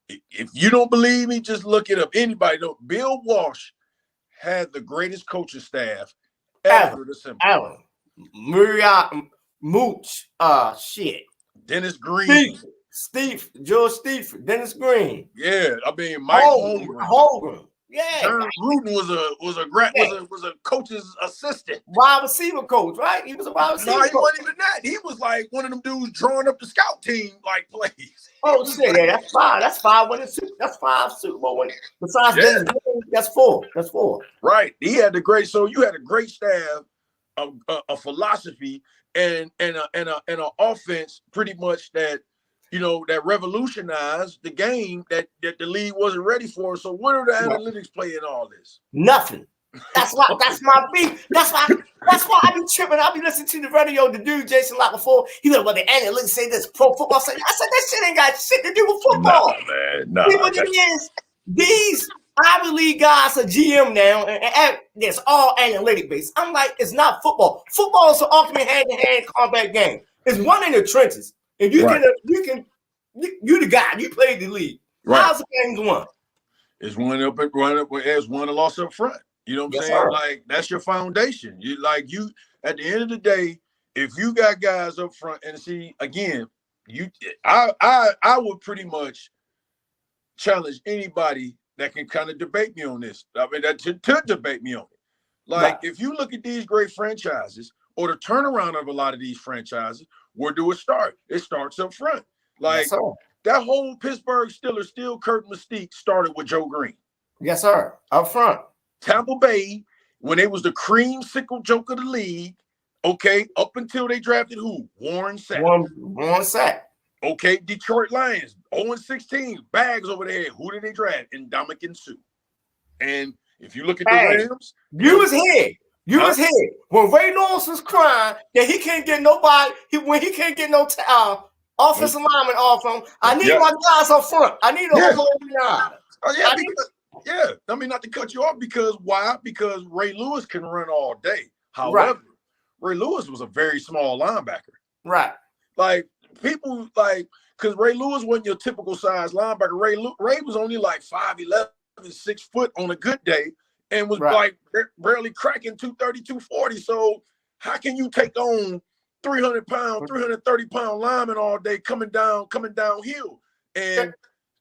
If you don't believe me, just look it up. Anybody know Bill Walsh had the greatest coaching staff ever to assemble. Allen. Mooch. Shit. Dennis Green. George Steve, Dennis Green. Yeah, I mean Mike Holmgren. Yeah. John Gruden was a coach's assistant. Wide receiver coach, right? He was a wide receiver. No, he wasn't even that. He was like one of them dudes drawing up the scout team like plays. Oh shit, yeah, that's five. That's five winners. That's 5 Super Bowl winners. Besides Dennis Green, that's 4. That's 4. Right. He had the great. So you had a great staff, a philosophy, and an offense pretty much that. You know, that revolutionized the game that the league wasn't ready for. So what are the analytics play in all this? Nothing. That's my beef. That's why I be tripping. I be listening to the radio, the dude Jason Locke before. He was like, the analytics say this pro football. I said that shit ain't got shit to do with football. Nah, man. What it is, these Ivy League guys are GM now, and it's all analytic based. I'm like, it's not football. Football is an ultimate hand-to-hand combat game. It's one in the trenches. And you you the guy. You played the league. Right. How's the game's won? It's one up, it's one loss up front. You know what I'm saying? Sir. Like that's your foundation. You at the end of the day, if you got guys up front, and see again, I would pretty much challenge anybody that can kind of debate me on this. I mean, that to debate me on it. Like if you look at these great franchises or the turnaround of a lot of these franchises. Where do it start? It starts up front. Like that whole Pittsburgh Steelers, Steel Curtain Mystique started with Joe Green. Yes, sir. Up front. Tampa Bay, when they was the creamsicle joke of the league, okay, up until they drafted who? Warren Sapp. Warren Sapp. Okay, Detroit Lions, 0-16, bags over there. Who did they draft? Ndamukong Suh. And if you look at the Rams, you was here. You was here when Ray Lewis was crying that he can't get nobody. When he can't get no offensive lineman off him. I need my guys up front. I need a whole line. I mean, not to cut you off because why? Because Ray Lewis can run all day. However, Ray Lewis was a very small linebacker. Right. Like people because Ray Lewis wasn't your typical size linebacker. Ray was only like 5'11", 6 foot on a good day. And was like barely cracking 230, 240. So how can you take on 300-pound, 330-pound lineman all day coming downhill? And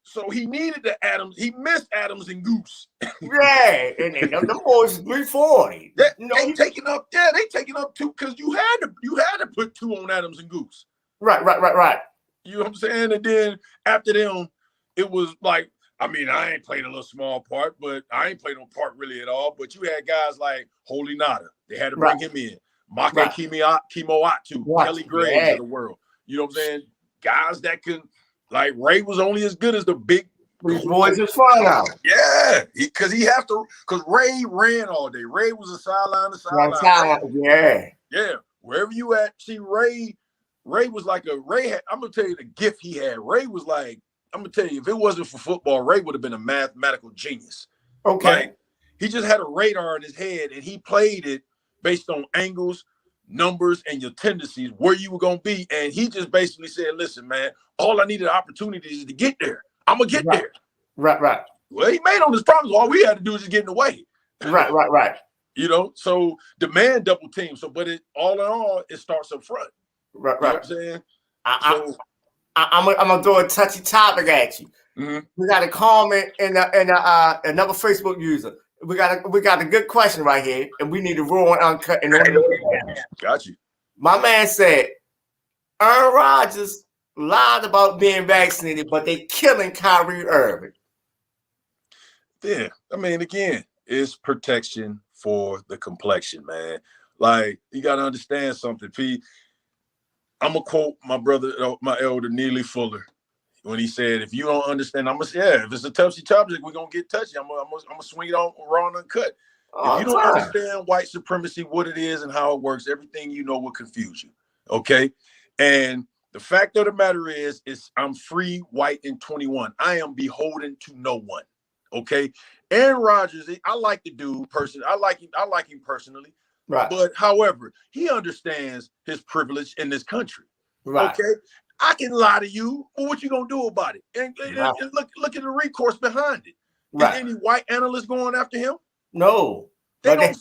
so he needed the Adams. He missed Adams and Goose. And them boys 340. They taking up two because you had to put 2 on Adams and Goose. Right. You know what I'm saying? And then after them, it was like I mean, I ain't played a little small part, but I ain't played no part really at all. But you had guys like Holy Nada. They had to bring him in. Make Kimo Atu, Kelly Graves of the world. You know what I'm saying? Guys that can, like Ray was only as good as the big boys is flying out. Yeah, because Ray ran all day. Ray was a sideline to sideline. Yeah. Wherever you at, see Ray was like I'm gonna tell you the gift he had. Ray was like, I'm gonna tell you, if it wasn't for football, Ray would have been a mathematical genius. Okay. Like, he just had a radar in his head and he played it based on angles, numbers, and your tendencies, where you were gonna be. And he just basically said, listen, man, all I needed opportunities is to get there. I'm gonna get there. Right. Well, he made on his promise. All we had to do is just get in the way. Right. You know, so the man double team. So, but all in all, it starts up front. Right. You know what I'm saying? I'm gonna throw a touchy topic at you. Mm-hmm. We got a comment and another Facebook user. We got a good question right here, and we need to roll and uncut. Got you. My man said, Aaron Rodgers lied about being vaccinated, but they killing Kyrie Irving. Yeah, I mean, again, it's protection for the complexion, man. Like, you got to understand something, P. I'm going to quote my brother, my elder, Neely Fuller, when he said, if you don't understand, I'm going to say, yeah, if it's a touchy topic, we're going to get touchy. I'm going to swing it on raw and uncut. If you don't understand white supremacy, what it is and how it works, everything you know will confuse you, okay? And the fact of the matter is I'm free, white, and 21. I am beholden to no one, okay? Aaron Rodgers, I like the dude personally. I like him personally. Right. But however, he understands his privilege in this country. Right. Okay. I can lie to you, but what you gonna do about it? And look at the recourse behind it. Is any white analyst going after him? No. They don't.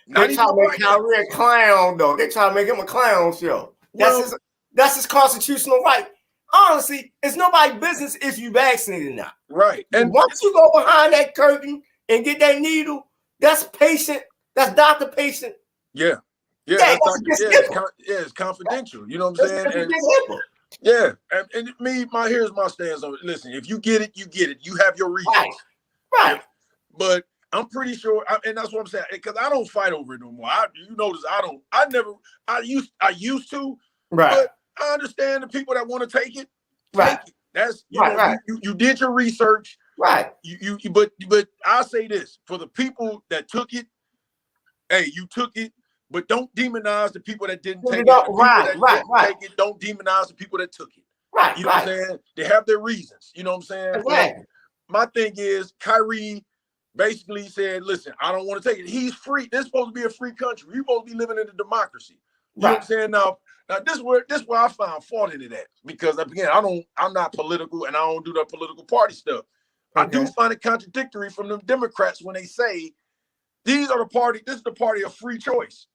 They try to make Kyrie a clown, though. They try to make him a clown show. That's his constitutional right. Honestly, it's nobody's business if you vaccinated or not. Right. And once you go behind that curtain and get that needle, that's patient. That's doctor patient. Yeah. It's confidential. You know what I'm saying? Here's my stance on it. Listen, if you get it, you get it. You have your reasons. Right. But I'm pretty sure, and that's what I'm saying, because I don't fight over it no more. You notice I used to, but I understand the people that want to take it. Right. Take it. That's you did your research. Right. But I'll say this, for the people that took it, hey, you took it, but don't demonize the people that didn't take it. Take it, don't demonize the people that took it. Right. You know what I'm saying? They have their reasons. You know what I'm saying? Right. My thing is, Kyrie basically said, listen, I don't want to take it. He's free. This is supposed to be a free country. We're supposed to be living in a democracy. You know what I'm saying? Now this is where I found fault in it at. Because again, I'm not political and I don't do that political party stuff. Okay. I do find it contradictory from the Democrats when they say this is the party of free choice.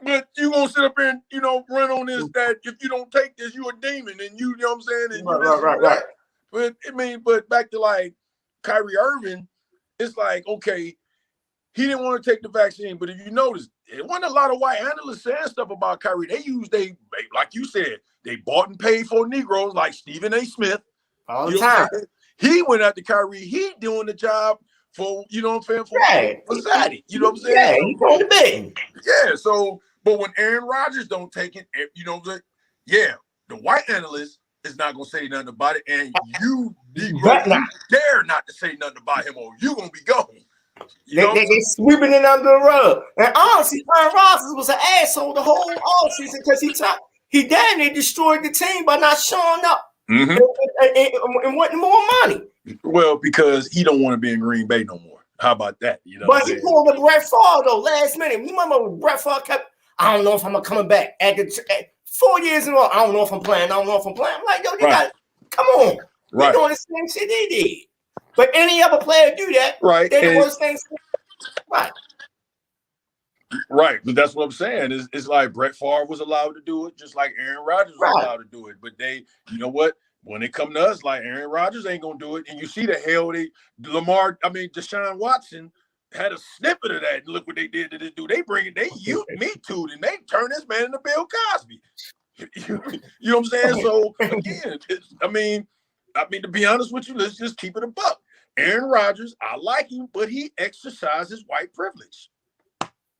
But you gonna sit up here and run on this that if you don't take this, you a demon and you know what I'm saying? And right. But back to like Kyrie Irving, it's like, okay, he didn't want to take the vaccine, but if you notice, it wasn't a lot of white analysts saying stuff about Kyrie. Like you said, they bought and paid for Negroes like Stephen A. Smith. All the time. He went after Kyrie. He doing the job for, you know what I'm saying, for Zaddy. You know what I'm saying? Yeah, he's on the bed. Yeah, so, but when Aaron Rodgers don't take it, you know what I'm saying? Yeah, the white analyst is not going to say nothing about it, and you dare not to say nothing about him, or you going to be gone. They sweeping it under the rug. And honestly, Aaron Rodgers was an asshole the whole offseason because he damn near destroyed the team by not showing up and wanting more money. Well, because he don't want to be in Green Bay no more. How about that? But he pulled the Brett Favre though last minute. You remember when Brett Favre kept, I don't know if I'm coming back. At 4 years in a row, I don't know if I'm playing. I'm like, yo, come on. They're doing the same shit they did. But any other player do that, they're the worst things. Right, but that's what I'm saying. It's like Brett Favre was allowed to do it, just like Aaron Rodgers was allowed to do it. But they, you know what? When it come to us, like Aaron Rodgers ain't gonna do it. And you see the hell Deshaun Watson had a snippet of that. Look what they did to this dude. They used Me Too, and they turned this man into Bill Cosby. You know what I'm saying? So again, I mean, to be honest with you, let's just keep it a buck. Aaron Rodgers, I like him, but he exercises white privilege.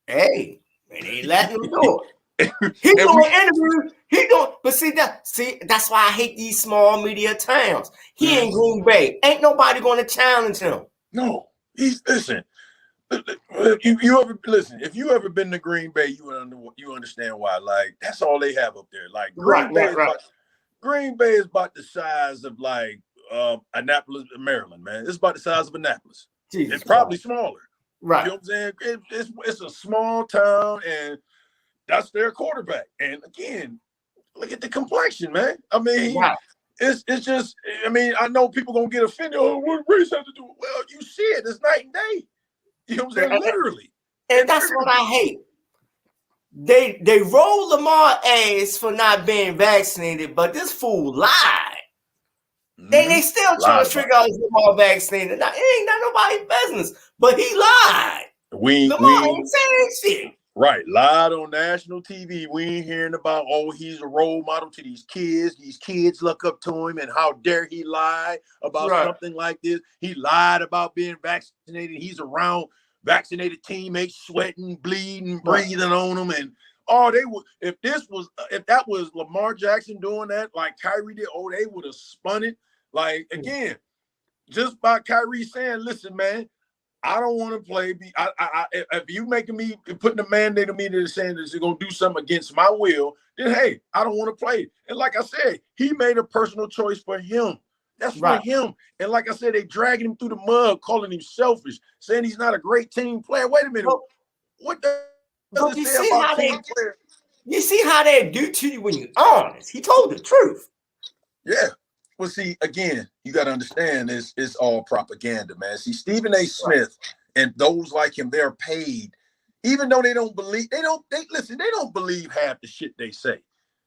Hey, and they letting him do it. He doing interviews. He doing, but see that's why I hate these small media towns. He in Green Bay. Ain't nobody going to challenge him. No, listen. You ever listen? If you ever been to Green Bay, you understand why. Like that's all they have up there. Like Green Bay is about the size of like Annapolis, Maryland, man. It's about the size of Annapolis. It's probably smaller. Right. You know what I'm saying? It's a small town, and that's their quarterback. And again, look at the complexion, man. I mean, it's just. I mean, I know people gonna get offended. Oh, what race have to do? Well, you see it. It's night and day. You know what I'm saying? Literally. And that's what I hate. They roll Lamar ass for not being vaccinated, but this fool lied. They still trying to figure out if Lamar vaccinated. Now, it ain't not nobody's business, but he lied. Lamar ain't saying shit. Right. Lied on national TV. We ain't hearing about, oh, he's a role model to these kids. These kids look up to him, and how dare he lie about something like this. He lied about being vaccinated. He's around vaccinated teammates sweating, bleeding, breathing on them. And they would, if that was Lamar Jackson doing that, like Kyrie did, they would have spun it. Like, again, just by Kyrie saying, listen, man, I don't want to play. If you making me putting a mandate on me that is saying that you're gonna do something against my will, then hey, I don't want to play. And like I said, he made a personal choice for him. That's for him. And like I said, they dragging him through the mud, calling him selfish, saying he's not a great team player. Wait a minute. What does it say about team player? You see how they do to you when you're honest. He told the truth. Yeah. Well, see, again, you got to understand it's all propaganda, man. See, Stephen A. Smith and those like him, they're paid, even though they don't believe, they don't believe half the shit they say.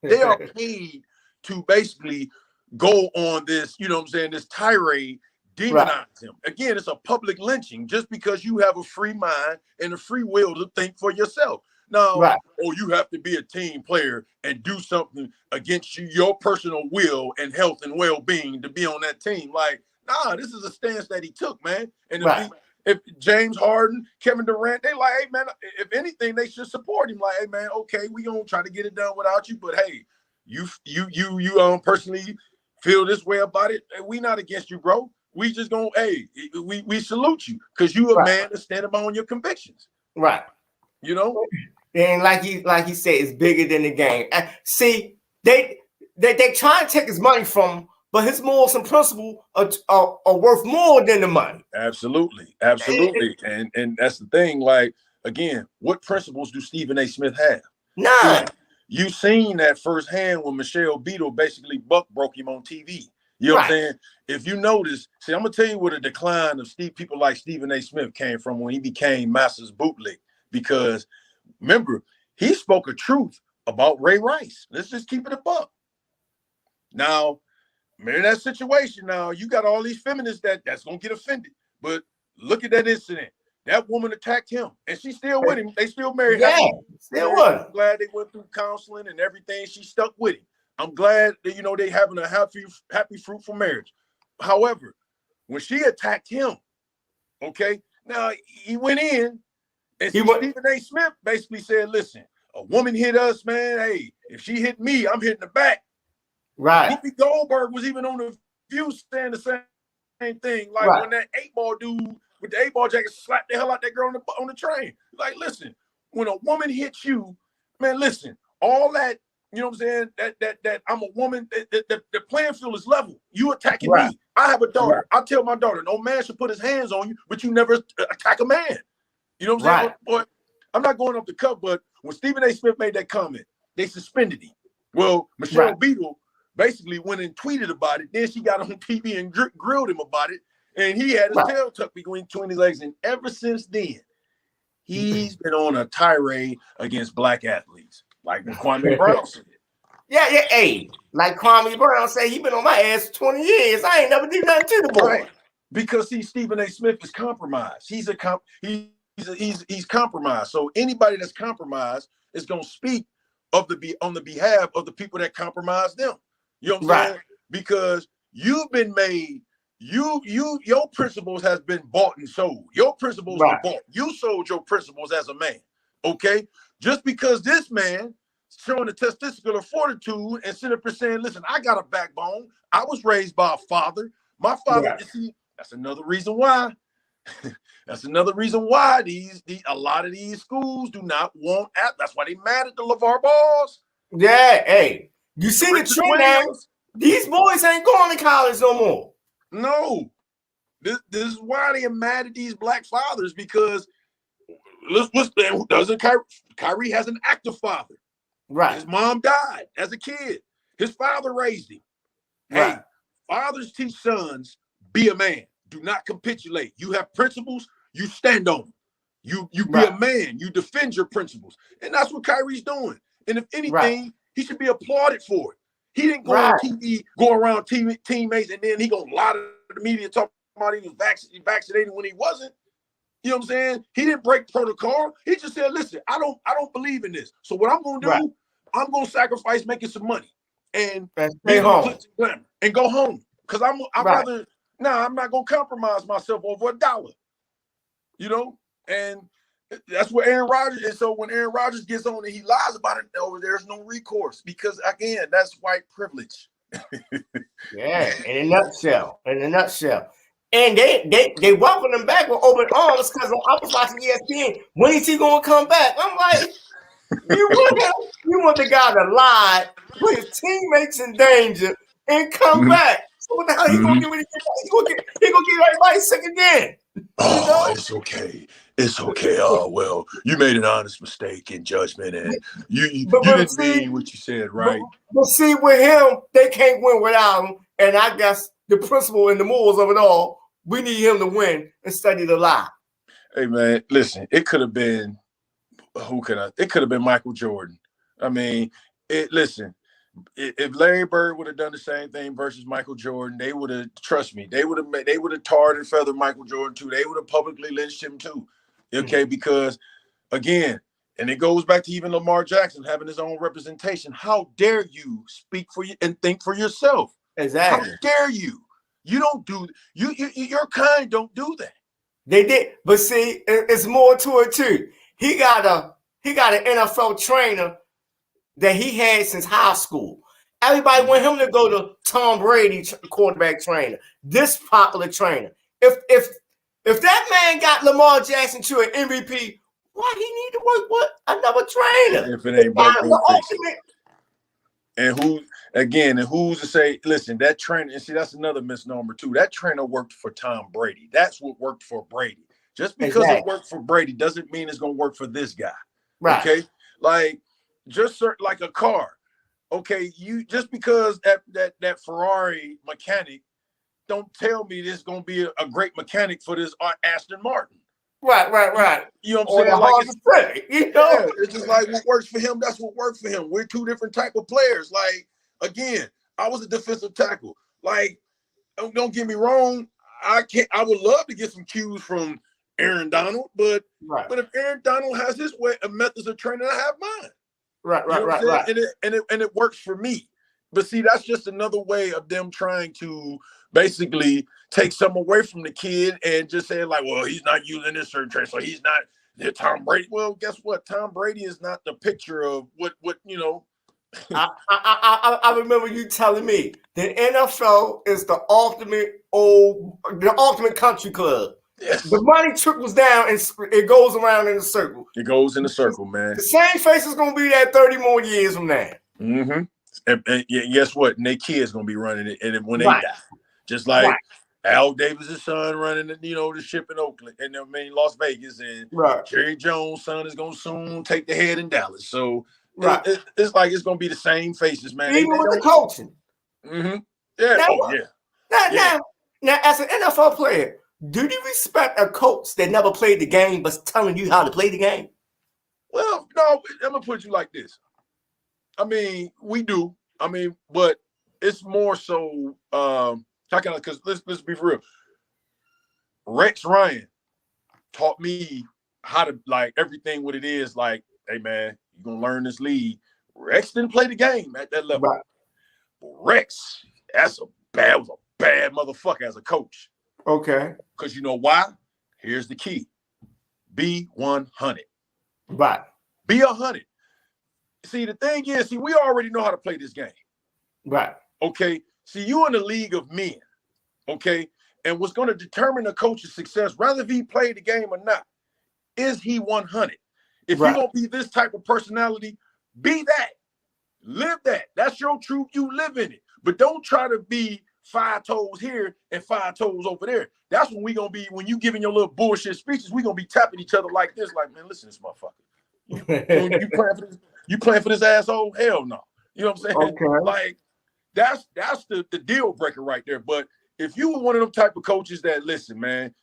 They are paid to basically go on this, you know what I'm saying, this tirade, demonize him. Again, it's a public lynching just because you have a free mind and a free will to think for yourself. Now, you have to be a team player and do something against your personal will and health and well-being to be on that team. Like, nah, this is a stance that he took, man. And if James Harden, Kevin Durant, they like, hey, man, if anything, they should support him. Like, hey, man, okay, we gonna try to get it done without you, but hey, you personally feel this way about it. We not against you, bro. We just gonna, we salute you because you a man that's standing by on your convictions. Right. You know? And like he said, it's bigger than the game. See, they trying to take his money from him, but his morals and principles are worth more than the money. Absolutely. And that's the thing. Like, again, what principles do Stephen A. Smith have? None. You seen that firsthand when Michelle Beadle basically broke him on TV. You know what I'm saying? If you notice, see, I'm gonna tell you where the decline of people like Stephen A. Smith came from when he became Masters Bootleg. Because remember, he spoke a truth about Ray Rice. Let's just keep it a buck. Now, in that situation, now you got all these feminists that's gonna get offended. But look at that incident. That woman attacked him, and she's still with him. They still married. Yeah, still was. I'm glad they went through counseling and everything. She stuck with him. I'm glad that they having a happy, fruitful marriage. However, when she attacked him, now he went in. And Stephen A. Smith basically said, listen, a woman hit us, man. Hey, if she hit me, I'm hitting the back. Right. Whoopi Goldberg was even on The View saying the same thing. Like when that 8-ball dude with the 8-ball jacket slapped the hell out that girl on the train. Like, listen, when a woman hits you, man, listen, all that, you know what I'm saying, that I'm a woman, the playing field is level. You attacking me. I have a daughter. I tell my daughter, no man should put his hands on you, but you never attack a man. You know what I'm saying? But I'm not going off the cuff, but when Stephen A. Smith made that comment, they suspended him. Well, Michelle Beadle basically went and tweeted about it. Then she got on TV and grilled him about it. And he had his tail tucked between his legs. And ever since then, he's been on a tirade against black athletes, like Kwame Brown said. Yeah. Hey, like Kwame Brown said, he been on my ass for 20 years. I ain't never did nothing to the boy. Right. Because Stephen A. Smith is compromised. He's compromised. So anybody that's compromised is going to speak on the behalf of the people that compromise them. You know what I'm saying? Because You've been made. Your principles has been bought and sold. Your principles were bought. You sold your principles as a man. Okay, just because this man showing the testicular fortitude and sitting up saying, "Listen, I got a backbone. I was raised by a father. My father." You see, that's another reason why. That's another reason why a lot of these schools do not want. That's why they mad at the LeVar Balls. Yeah, hey, you see the trend now. These boys ain't going to college no more. No, this is why they are mad at these black fathers, because doesn't Kyrie has an active father. Right. His mom died as a kid. His father raised him. Right. Hey, fathers teach sons, be a man. Do not capitulate. You have principles, you stand on them. You be a man. You defend your principles. And that's what Kyrie's doing. And if anything, he should be applauded for it. He didn't go on TV, go around teammates, and then he gonna lie to the media talking about he was vaccinated when he wasn't. You know what I'm saying? He didn't break protocol. He just said, "Listen, I don't believe in this. So what I'm gonna do, I'm gonna sacrifice making some money and stay home and go home. Because I'm rather I'm not gonna compromise myself over $1. You know, and that's what Aaron Rodgers. And so when Aaron Rodgers gets on and he lies about it, there's no recourse, because again, that's white privilege. Yeah, in a nutshell. And they welcome him back with open arms, because I was watching ESPN. When is he gonna come back? I'm like, you want the guy to lie, put his teammates in danger, and come back. So what the hell he gonna get when he get back? He gonna get everybody sick again. Oh, it's okay. It's okay. Oh, well, you made an honest mistake in judgment, and you didn't mean what you said, right? But see, with him, they can't win without him. And I guess the principle and the morals of it all, we need him to win and study the lie. Hey, man, listen, it could have been, it could have been Michael Jordan. I mean, listen, if Larry Bird would have done the same thing versus Michael Jordan, they would have, trust me, they would have tarred and feathered Michael Jordan too. They would have publicly lynched him too. Okay, because again, and it goes back to even Lamar Jackson having his own representation. How dare you speak for you and think for yourself? Exactly. How dare you? You don't do your kind don't do that. They did, but see, it's more to it too. He got an NFL trainer that he had since high school. Everybody want him to go to Tom Brady, quarterback trainer, this popular trainer. If that man got Lamar Jackson to an MVP, why he need to work with another trainer? If it ain't broke, and who's to say, listen, that trainer, and see, that's another misnomer too. That trainer worked for Tom Brady. That's what worked for Brady. Just because it worked for Brady doesn't mean it's going to work for this guy. Right. Okay? Like, just like a car. Okay, you just because that Ferrari mechanic, don't tell me this is going to be a great mechanic for this Aston Martin. Right. You know what I'm saying? It's just like what works for him, that's what works for him. We're two different type of players. Like, again, I was a defensive tackle. Like, don't get me wrong, I would love to get some cues from Aaron Donald, but if Aaron Donald has his way of methods of training, I have mine. Right. And it works for me. But see, that's just another way of them trying to basically take some away from the kid and just say, like, well, he's not using this certain trade, so he's not Tom Brady. Well, guess what? Tom Brady is not the picture of what you know. I remember you telling me the NFL is the ultimate country club. Yes. The money trickles down and it goes around in a circle. It goes in a circle, man. The same face is going to be there 30 more years from now. Mm-hmm. And guess what? And their kids going to be running it, and when they die, just like Al Davis' son running the ship in Oakland, and Las Vegas, and Jerry Jones' son is going to soon take the head in Dallas. So it's like it's going to be the same faces, man. Even with the coaching. Mm-hmm. Yeah. Now, as an NFL player, do you respect a coach that never played the game but telling you how to play the game? Well, no, I'm going to put you like this. I mean, we do. I mean, but it's more so, because let's be for real. Rex Ryan taught me how to, like, everything what it is. Like, hey, man, you're going to learn this league. Rex didn't play the game at that level. Right. Rex, that's a bad motherfucker as a coach. Okay. Because you know why? Here's the key. Be 100. Right. Be 100. See, the thing is, we already know how to play this game. Right. Okay? See, you in a league of men. Okay? And what's going to determine a coach's success, rather if he played the game or not, is he 100? If you're going to be this type of personality, be that. Live that. That's your truth. You live in it. But don't try to be 5 toes here and 5 toes over there. That's when we going to be, when you giving your little bullshit speeches, we going to be tapping each other like this. Like, man, listen to this motherfucker. You playing for this asshole? Hell no. You know what I'm saying? Okay. Like, that's the deal breaker right there. But if you were one of them type of coaches that, listen, man,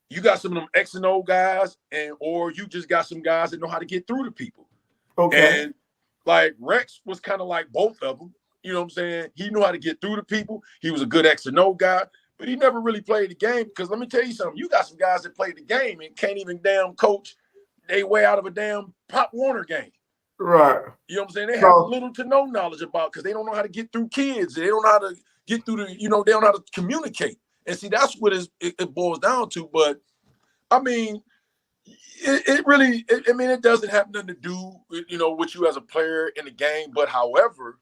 you got some of them X and O guys, or you just got some guys that know how to get through to people. Okay. And like Rex was kind of like both of them. You know what I'm saying? He knew how to get through to people. He was a good X and O guy, but he never really played the game. Because let me tell you something. You got some guys that played the game and can't even damn coach they way out of a damn Pop Warner game. Right. You know what I'm saying? They have little to no knowledge about, because they don't know how to get through kids. They don't know how to get through they don't know how to communicate. And see, that's what it boils down to. But I mean, it doesn't have nothing to do with, with you as a player in the game. But however,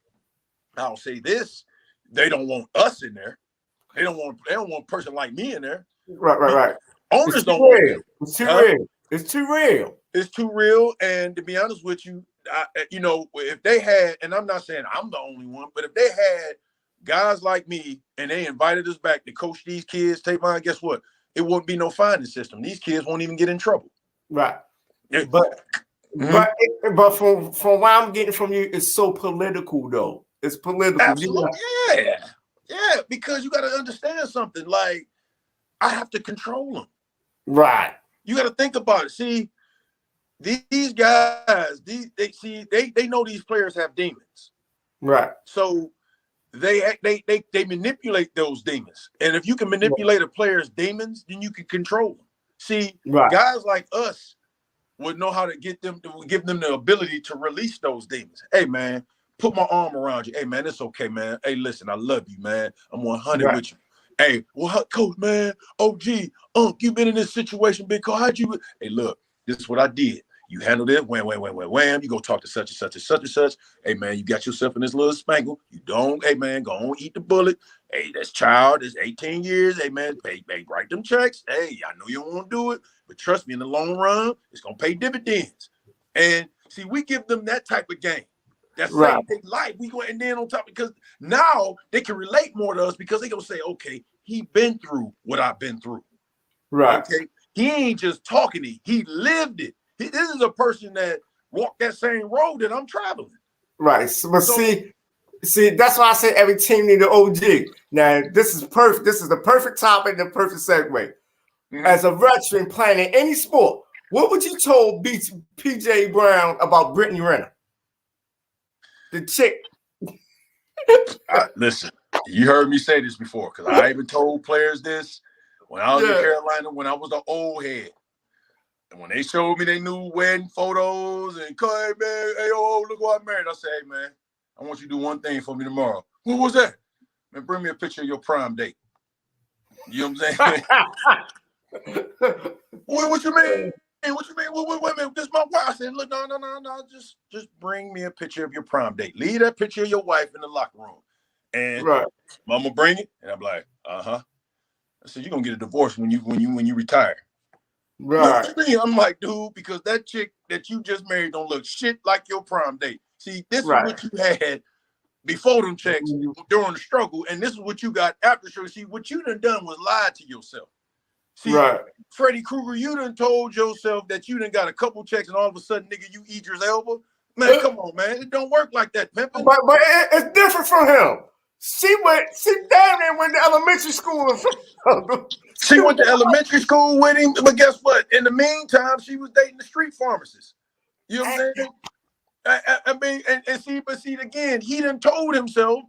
I'll say this: they don't want us in there. They don't want a person like me in there. Right. Owners don't want that. It's too real. It's too real. It's too real. And to be honest with you, if they had, and I'm not saying I'm the only one, but if they had guys like me and they invited us back to coach these kids, take mine, guess what? It wouldn't be no finding system. These kids won't even get in trouble. Right. But from what I'm getting from you, it's so political though. It's political. Absolutely. Yeah. Because you got to understand something. Like, I have to control them. Right. You got to think about it. See, these guys, they know these players have demons. Right. So they manipulate those demons. And if you can manipulate a player's demons, then you can control them. See, guys like us would know how to give them the ability to release those demons. Hey, man, put my arm around you. Hey, man, it's okay, man. Hey, listen, I love you, man. I'm 100 with you. Hey, well, coach, man, OG, you been in this situation, big coach. How'd you? Hey, look, this is what I did. You handled it. Wham. You go talk to such and such and such and such. Hey, man, you got yourself in this little spangle. You don't. Hey, man, go on, eat the bullet. Hey, that's child. It's 18 years. Hey, man, pay, write them checks. Hey, I know you don't want to do it, but trust me, in the long run, it's going to pay dividends. And see, we give them that type of game. That's right. They like. We go, and then on top, because now they can relate more to us, because they going to say, okay, he been through what I've been through. Right. Okay. He ain't just talking it. He lived it. This is a person that walked that same road that I'm traveling. Right. But see, that's why I say every team need an OG. Now, this is perfect. This is the perfect topic, the perfect segue. Mm-hmm. As a veteran playing in any sport, what would you told PJ Brown about Brittany Renner? The chick. Listen, you heard me say this before, because I even told players this when I was in Carolina, when I was the old head. And when they showed me their new wedding photos and, hey, man, hey, look who I married. I said, hey, man, I want you to do one thing for me tomorrow. What was that? Man, bring me a picture of your prom date. You know what I'm saying? What you mean? What you mean? Wait a minute. This is my wife. I said, look, no. Just bring me a picture of your prom date. Leave that picture of your wife in the locker room. And Mama bring it. And I'm like, I said, you're going to get a divorce when you retire. Right. What you mean? I'm like, dude, because that chick that you just married don't look shit like your prom date. See, this is what you had before them checks during the struggle, and this is what you got after. So, see, what you done was lie to yourself. See, Freddy Krueger, you done told yourself that you done got a couple checks, and all of a sudden, nigga, you Idris Elba. Man, come on, man. It don't work like that, pimpin'. But it's different from him. She damn near went to elementary school. She went to elementary school with him, but guess what? In the meantime, she was dating the street pharmacist. You know what I'm saying? I mean, and see, again, he done told himself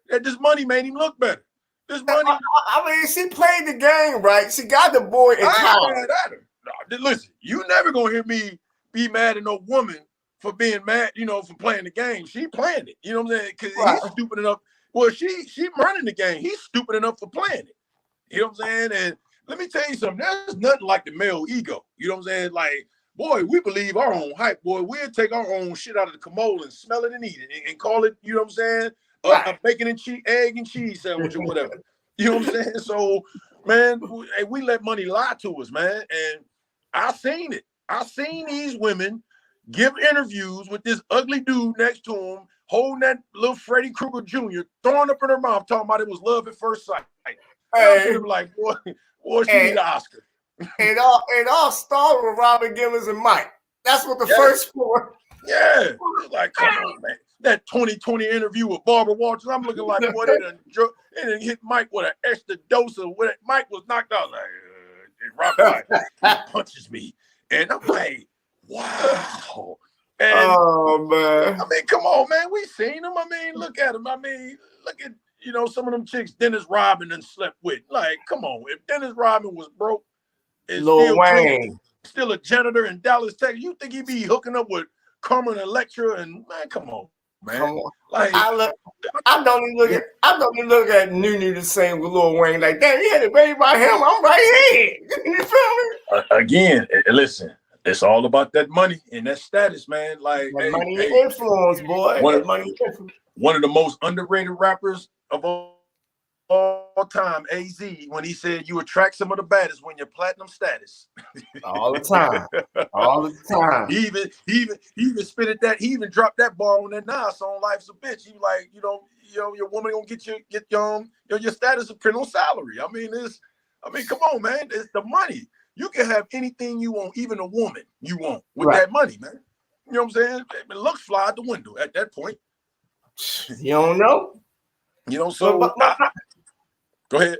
that this money made him look better. This money. I mean, she played the game, right? She got the boy in college. Listen, you never gonna hear me be mad at no woman for being mad, for playing the game. She playing it. You know what I'm saying? Because he's stupid enough. Well, she running the game. He's stupid enough for playing it. You know what I'm saying? And let me tell you something. There's nothing like the male ego. You know what I'm saying? Like, boy, we believe our own hype. Boy, we'll take our own shit out of the commode and smell it and eat it and call it, you know what I'm saying, a bacon and cheese, egg and cheese sandwich or whatever. You know what I'm saying? So, man, we let money lie to us, man. And I seen it. I seen these women give interviews with this ugly dude next to him, holding that little Freddy Krueger Jr., throwing up in her mouth, talking about it was love at first sight. Hey. I'm like, boy, she need an Oscar. It all started with Robin Givens and Mike. That's what the first four. Yeah. Like, come on, man. That 2020 interview with Barbara Walters, I'm looking like, boy, they done hit Mike with an extra dose of what Mike was knocked out. Like, Robin punches me. And I'm like, wow. And, oh, man. I mean, come on, man. We seen him. I mean, look at him. I mean, look at, some of them chicks Dennis Rodman slept with. Like, come on. If Dennis Rodman was broke, Lil Wayne still a janitor in Dallas, Texas, you think he'd be hooking up with Carmen Electra? And, man, come on, man. Come on. Like, I don't even look at Nunu the same with Lil Wayne. Like, damn, he had a baby by him. I'm right here. You feel me? Again, listen. It's all about that money and that status, man. Like money and influence, boy. One of the most underrated rappers of all time, AZ, when he said you attract some of the baddest when you're platinum status. All the time. All the time. He even spitted that. He even dropped that bar on that Nas song, Life's a Bitch. He like, your woman gonna get your status of print on salary. I mean, come on, man. It's the money. You can have anything you want, even a woman you want with that money, man. You know what I'm saying? It looks fly out the window at that point. You don't know. So go ahead.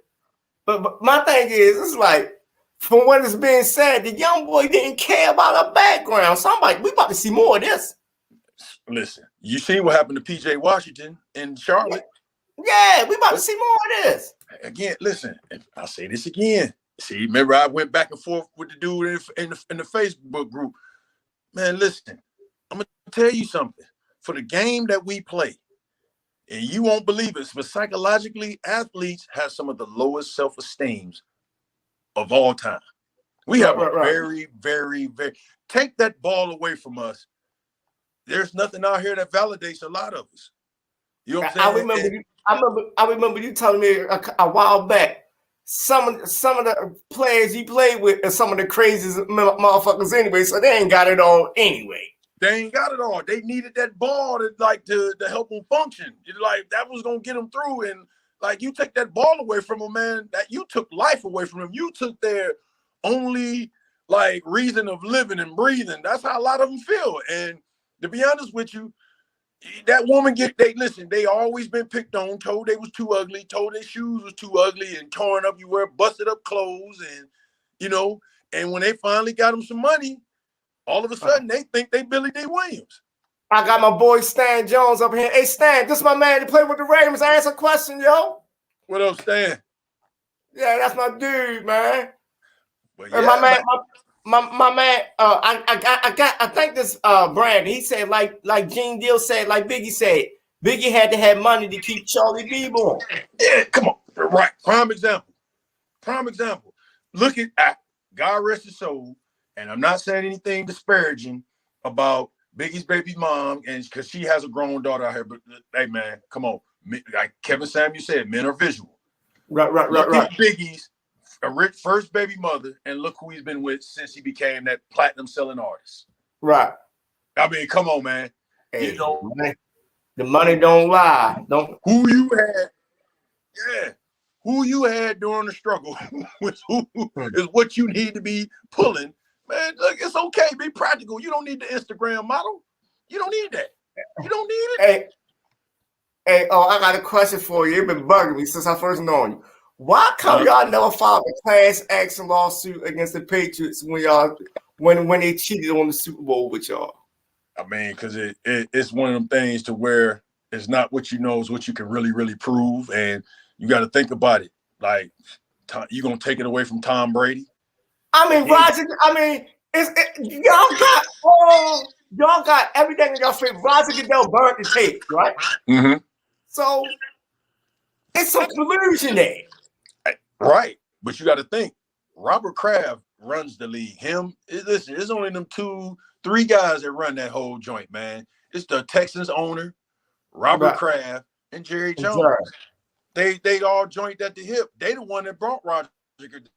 But my thing is, it's like, from what is being said, the young boy didn't care about her background. So I'm like, we about to see more of this. Listen, you see what happened to PJ Washington in Charlotte. Yeah, we about to see more of this. Again, listen, I'll say this again. See, remember I went back and forth with the dude in the Facebook group. Man, listen, I'm going to tell you something. For the game that we play, and you won't believe it, but psychologically, athletes have some of the lowest self-esteems of all time. We have a very, very, very... Take that ball away from us. There's nothing out here that validates a lot of us. You know what I'm saying? I remember you telling me a while back, some of the players you played with are some of the craziest motherfuckers anyway, so they ain't got it all anyway. They ain't got it all. They needed that ball to help them function. Like, that was gonna get them through. And like, you take that ball away from them, man, that you took life away from them. You took their only like reason of living and breathing. That's how a lot of them feel. And to be honest with you, that woman they always been picked on, told they was too ugly, told their shoes was too ugly and torn up, you wear busted up clothes, and and when they finally got them some money, all of a sudden they think they Billy D. Williams. I got my boy Stan Jones up here. Hey Stan, this is my man to play with the Ravens. Answer a question, yo. What up, Stan? Yeah, that's my dude, man. Well, yeah, my man, I think this Brandon, he said like Gene Deal said, like Biggie said, Biggie had to have money to keep Charlie Bebo. Yeah, come on. Right. Prime example. Look at God rest his soul, and I'm not saying anything disparaging about Biggie's baby mom, and because she has a grown daughter out here, but hey man, come on. Like Kevin Samuel said, men are visual. Right. Biggie's first baby mother, and look who he's been with since he became that platinum selling artist. Right. I mean, come on, man. Hey, the money don't lie. Who you had during the struggle is what you need to be pulling. Man, look, it's okay. Be practical. You don't need the Instagram model. You don't need that. You don't need it. Hey, I got a question for you. You've been bugging me since I first known you. Why come y'all never filed a class action lawsuit against the Patriots when they cheated on the Super Bowl with y'all? I mean, because it's one of them things to where it's not what you know, it's what you can really, really prove. And you got to think about it. Like, you going to take it away from Tom Brady? I mean, Roger, y'all got everything in your favor. Roger Goodell burned the tape, right? Mm-hmm. So It's some collusion there. Right. But you got to think, Robert Kraft runs the league. Listen, there's only them 2-3 guys that run that whole joint, man. It's the Texans owner, Robert Kraft, and Jerry Jones. They all joint at the hip. They the one that brought Roger Goodell.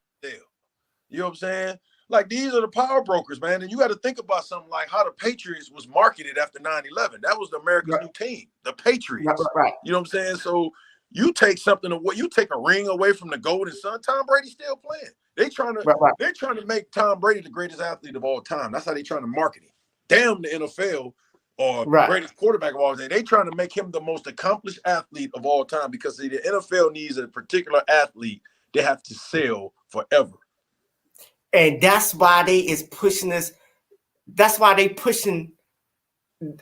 You know what I'm saying? Like, these are the power brokers, man. And you got to think about something like how the Patriots was marketed after 9/11. That was America's new team, the Patriots. You know what I'm saying? So you take something away, you take a ring away from the Golden Son. Tom Brady's still playing. They're trying to make Tom Brady the greatest athlete of all time. That's how they're trying to market him. Damn the NFL or greatest quarterback of all time. They're trying to make him the most accomplished athlete of all time because the NFL needs a particular athlete they have to sell forever. And that's why they is pushing this. That's why they pushing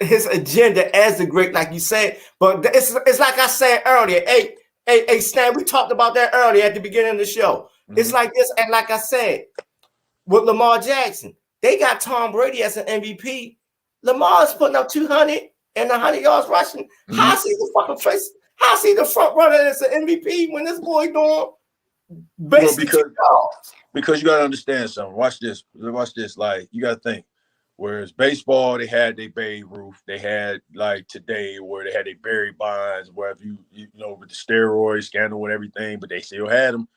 his agenda as the great, like you said. But it's like I said earlier. Hey, Stan, we talked about that earlier at the beginning of the show. Mm-hmm. It's like this, and like I said, with Lamar Jackson, they got Tom Brady as an MVP. Lamar's putting up 200 and 100 yards rushing. Mm-hmm. How's he the fucking face? How's he the front runner as an MVP when this boy doing basically because you got to understand something. Watch this. Like, you got to think. Whereas baseball, they had their Babe Ruth. They had, like, today where they had their Barry Bonds, where if you know, with the steroid scandal and everything, but they still had them.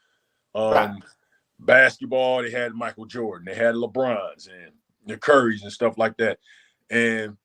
Basketball, they had Michael Jordan. They had LeBrons and the Currys and stuff like that. And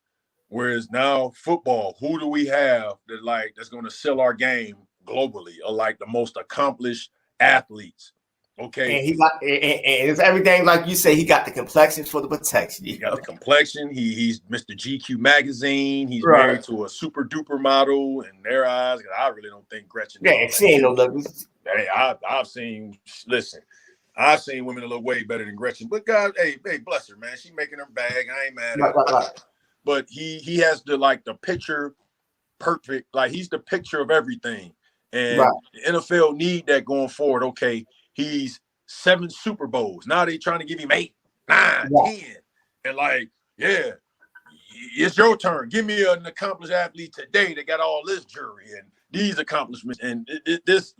whereas now football, who do we have that's going to sell our game globally, or like the most accomplished athletes? Okay, and and it's everything like you say. He got the complexion for the protection. He got the complexion. He's Mr. GQ magazine. He's married to a super duper model in their eyes. I really don't think Gretchen. Yeah, she ain't no look. Hey, I've seen. Listen, I've seen women that look way better than Gretchen. But God, hey, bless her, man. She making her bag. I ain't mad at her. But he has the picture perfect. Like, he's the picture of everything. And the NFL need that going forward. Okay. He's 7 Super Bowls. Now they trying to give him 8, 9, 10. And it's your turn. Give me an accomplished athlete today that got all this jury and these accomplishments and this,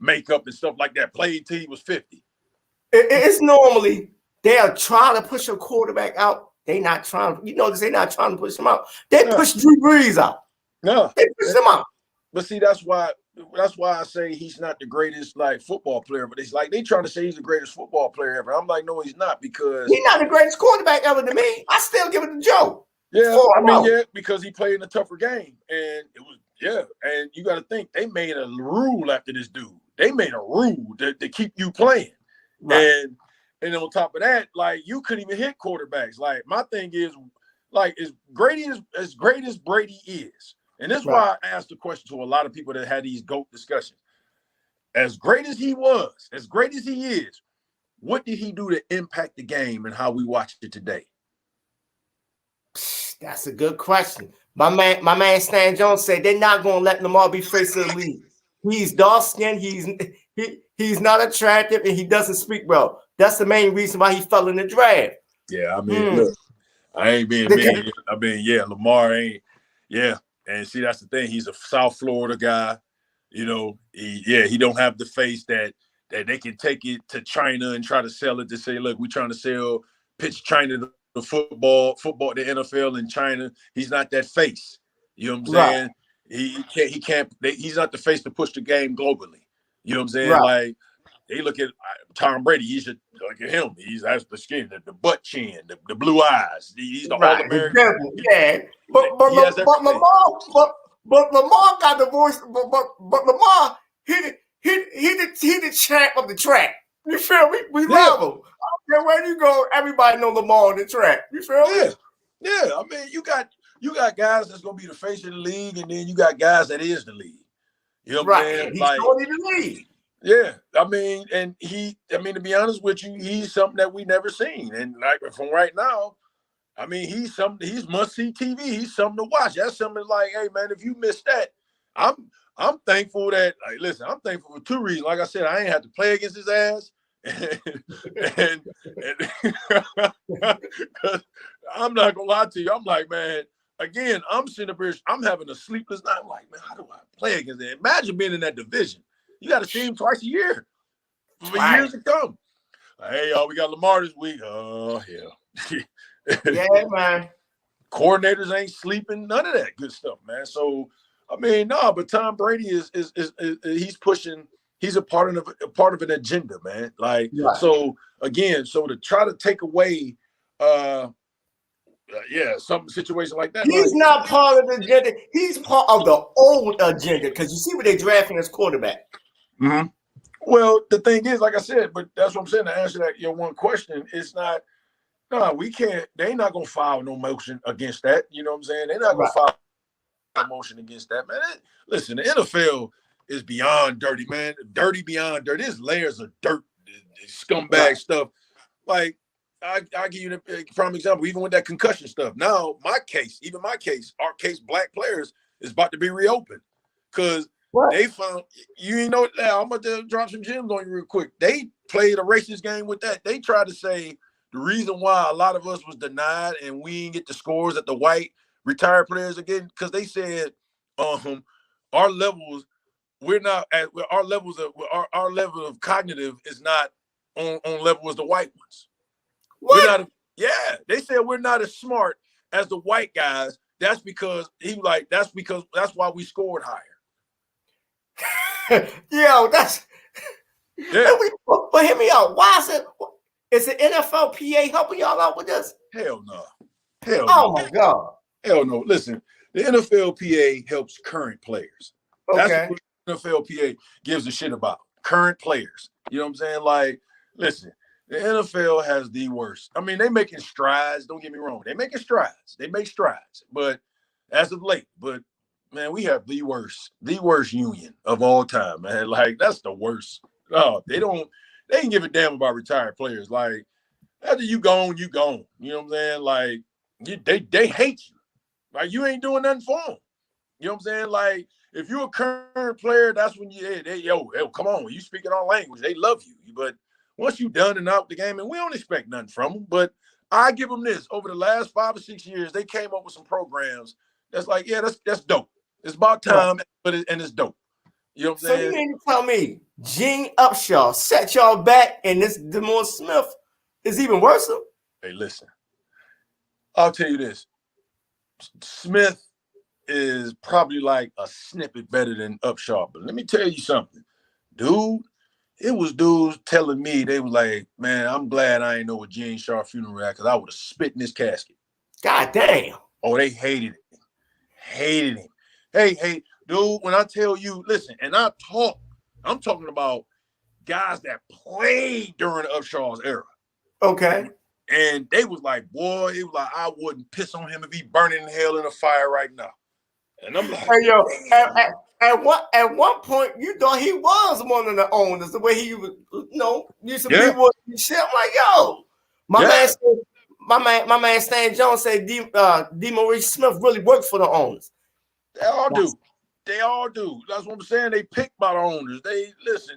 makeup and stuff like that. Played till he was 50. It's normally they are trying to push a quarterback out. They not trying. They're not trying to push him out. They push Drew Brees out. No, they push him out. But see, that's why I say he's not the greatest football player. But it's like they trying to say he's the greatest football player ever. I'm like, no, he's not, because he's not the greatest quarterback ever to me. I still give it to Joe. Yeah, because he played in a tougher game, and it was And you got to think they made a rule after this dude. They made a rule to keep you playing, and on top of that, you couldn't even hit quarterbacks. Like, my thing is, as great as Brady is. And this is why I asked the question to a lot of people that had these GOAT discussions. As great as he was, as great as he is, what did he do to impact the game and how we watch it today? That's a good question. My man Stan Jones said they're not going to let Lamar be face of the league. He's dark-skinned, he's not attractive, and he doesn't speak well. That's the main reason why he fell in the draft. Yeah, I mean, look, I ain't being mean. Lamar ain't, And see, that's the thing. He's a South Florida guy. He don't have the face that they can take it to China and try to sell it to say, look, we're trying to pitch China the football, the NFL in China. He's not that face. You know what I'm saying? He can't, he's not the face to push the game globally. You know what I'm saying? Like, they look at Tom Brady. He's just look at him. He has the skin, the butt chin, the blue eyes. He's the All-American. Yeah, but Lamar got the voice. But Lamar, he the champ of the track. You feel me? We love him. I don't care where you go, everybody know Lamar on the track. You feel me? Yeah. I mean, you got guys that's gonna be the face of the league, and then you got guys that is the league. You know what I'm saying? He's totally the league. Yeah, to be honest with you, he's something that we never seen. And from right now, he's must-see TV. He's something to watch. That's something like, hey man, if you missed that, I'm thankful that, I'm thankful for 2 reasons. Like I said, I ain't have to play against his ass. And I'm not gonna lie to you. I'm like, man, again, I'm sitting up here, I'm having a sleepless night. I'm like, man, how do I play against that? Imagine being in that division. You got to see him twice a year for years to come. Hey, y'all, we got Lamar this week. Oh, hell. Yeah, man. Coordinators ain't sleeping, none of that good stuff, man. So, I mean, no, but Tom Brady is he's pushing. He's a part of an agenda, man. Like, so again, so to try to take away, some situation like that. He's not part of the agenda. He's part of the old agenda because you see what they drafting as quarterback. Mm-hmm. Well, the thing is, like I said, but that's what I'm saying. To answer that your one question, it's not. No, we can't. They're not gonna file no motion against that. You know what I'm saying? They're not gonna file a motion against that, man. Listen, the NFL is beyond dirty, man. Dirty beyond dirty. There's layers of dirt, scumbag stuff. Like I give you a prime example. Even with that concussion stuff. Now, our case, black players is about to be reopened because they found you ain't know. Now I'm about to drop some gems on you real quick. They played a racist game with that. They tried to say the reason why a lot of us was denied and we didn't get the scores that the white retired players are getting because they said our levels we're not at our levels of our level of cognitive is not on level as the white ones. We're not. They said we're not as smart as the white guys. That's because that's why we scored higher. Yo, that's but hear me out. Why is it? Is the NFLPA helping y'all out with this? Hell no. My God. Hell no. Listen, the NFLPA helps current players. Okay. That's what the NFLPA gives a shit about. Current players. You know what I'm saying? Like, listen, the NFL has the worst. I mean, they making strides. Don't get me wrong. They making strides. They make strides. But as of late, man, we have the worst union of all time, man. Like, that's the worst. No, they ain't give a damn about retired players. Like, after you gone, you gone. You know what I'm saying? Like, they hate you. Like, you ain't doing nothing for them. You know what I'm saying? Like, if you're a current player, that's when yo, come on. You speaking our language. They love you. But once you done and out the game, and we don't expect nothing from them, but I give them this. Over the last 5 or 6 years, they came up with some programs that's like, that's dope. It's about time, and it's dope. You know what I'm saying? So you mean to tell me Gene Upshaw set y'all back and this DeMar Smith is even worse? Hey, listen. I'll tell you this. Smith is probably like a snippet better than Upshaw. But let me tell you something. Dude, it was dudes telling me, they were like, man, I'm glad I ain't know what Gene Shaw funeral at because I would have spit in his casket. God damn. Oh, they hated him. Hated him. Hey, dude, when I tell you, listen, and I'm talking about guys that played during Upshaw's era. Okay. And they was like, boy, it was like, I wouldn't piss on him if he burning in hell in a fire right now. And I'm like, hey, yo, at one point, you thought he was one of the owners, the way he was, used to be with shit. I'm like, yo, my man Stan Jones said DeMaurice Smith really worked for the owners. They all do. They all do. That's what I'm saying. They pick by the owners. They listen.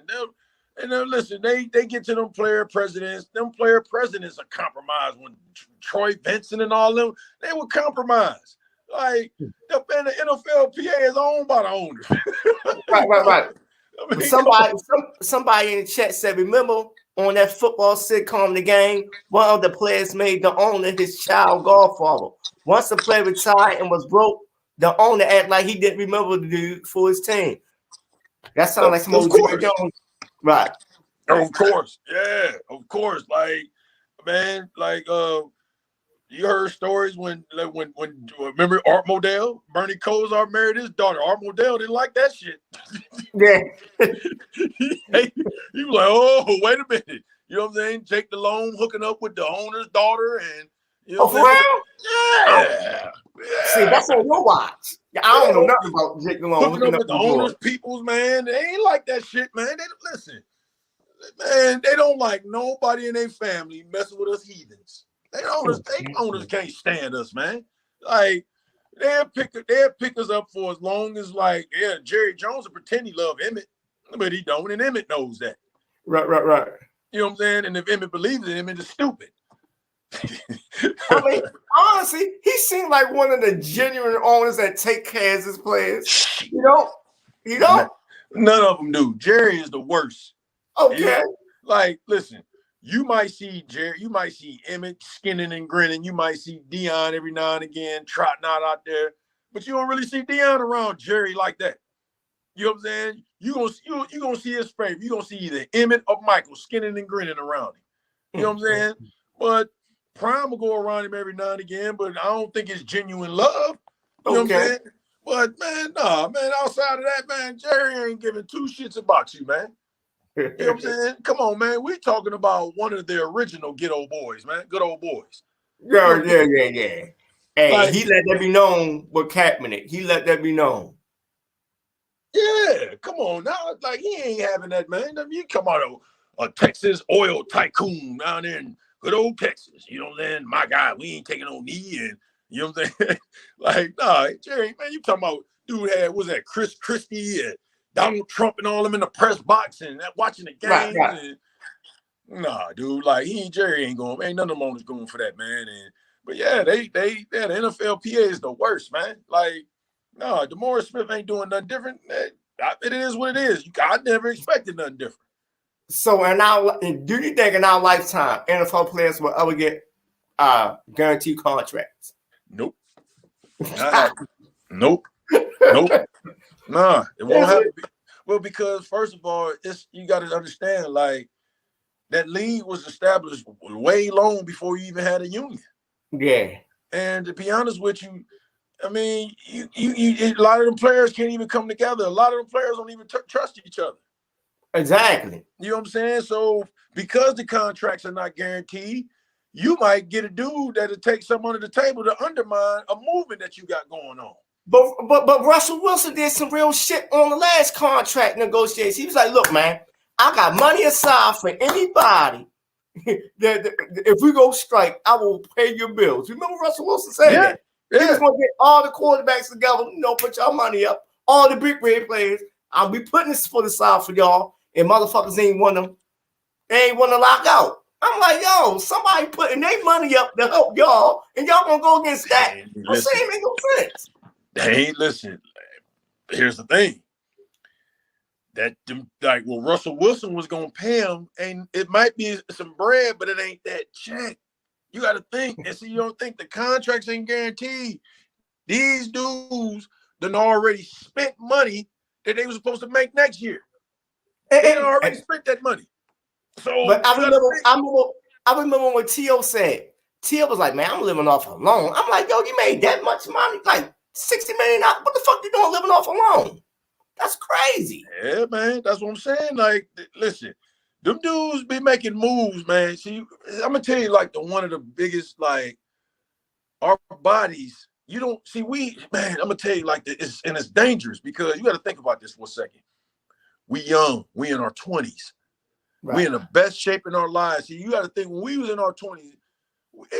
They get to them player presidents. Them player presidents are compromised. When Troy Vincent and all them, they were compromised. Like the NFLPA is owned by the owners. Right. I mean, somebody in the chat said, remember on that football sitcom The Game, one of the players made the owner his child godfather. Once the player retired and was broke, the owner acted like he didn't remember the dude for his team. That sounds like some old Jones. Right. Of course. Yeah, of course. Like, man, like you heard stories when remember Art Modell? Bernie Kosar married his daughter. Art Modell didn't like that shit. Yeah. he was like, oh, wait a minute. You know what I'm saying? Jake Delhomme hooking up with the owner's daughter and for real? Yeah. See, that's on your watch. I don't know nothing about Jake Delhomme hooking up with the owner's peoples, man. They ain't like that shit, man. Listen, man, they don't like nobody in their family messing with us heathens. They owners can't stand us, man. Like they'll pick us up for as long as Jerry Jones will pretend he love Emmett, but he don't, and Emmett knows that. Right. You know what I'm saying? And if Emmett believes it, Emmett is stupid. I mean, honestly, he seemed like one of the genuine owners that take care of his players. You know? None of them do. Jerry is the worst. Okay. Like, listen, you might see Jerry, you might see Emmett skinning and grinning. You might see Dion every now and again trotting out there, but you don't really see Dion around Jerry like that. You know what I'm saying? You gonna see his favorite. You gonna see either Emmett or Michael skinning and grinning around him. You know what I'm saying? But Prime will go around him every now and again, but I don't think it's genuine love. You know what I'm saying? But man, outside of that, man, Jerry ain't giving two shits about you, man. You know what I'm saying? Come on, man. We're talking about one of the original good old boys, man. Good old boys. Yeah. Hey, like, he let that be known with Kaepernick. He let that be known. Yeah, come on now. Like, he ain't having that, man. I mean, you come out of a Texas oil tycoon down there in good old Texas. You know what I'm saying? My God, we ain't taking no knee. And you know what I'm saying? Like, nah, Jerry, man, you talking about dude had, was that Chris Christie and Donald Trump and all them in the press box and watching the games. Right. And, nah, dude, like Jerry ain't going, ain't none of them owners going for that, man. But yeah, the NFLPA is the worst, man. Like, no, DeMaurice Smith ain't doing nothing different. It is what it is. I never expected nothing different. So, do you think in our lifetime NFL players will ever get guaranteed contracts? Nope. Nope. Nah, it won't happen. Well, because first of all, you got to understand, like, that league was established way long before you even had a union. Yeah. And to be honest with you, I mean, you a lot of them players can't even come together. A lot of them players don't even trust each other. Exactly. You know what I'm saying? So because the contracts are not guaranteed, you might get a dude that'll take some under the table to undermine a movement that you got going on. But Russell Wilson did some real shit on the last contract negotiations. He was like, look, man, I got money aside for anybody. If we go strike, I will pay your bills. You remember Russell Wilson saying that? Yeah. He was going to get all the quarterbacks together, put y'all money up. All the big red players. I'll be putting this for the side for y'all. And motherfuckers ain't want to lock out. I'm like, yo, somebody putting their money up to help y'all, and y'all gonna go against that. I'm saying it make no sense. Hey, listen, here's the thing. That, like, what Russell Wilson was gonna pay him, and it might be some bread, but it ain't that check. You got to think, and so you don't think the contracts ain't guaranteed. These dudes done already spent money that they were supposed to make next year. They already spent that money. So, but I remember what T.O. said. T.O. was like, man, I'm living off a loan. I'm like, yo, you made that much money? Like $60 million? What the fuck you doing living off a loan? That's crazy. Yeah, man. That's what I'm saying. Like, listen, them dudes be making moves, man. See, I'm going to tell you, like, one of the biggest, like, our bodies, you don't see, man, I'm going to tell you, like, it's dangerous because you got to think about this for a second. We young. We in our 20s. Right. We in the best shape in our lives. See, you got to think, when we was in our 20s,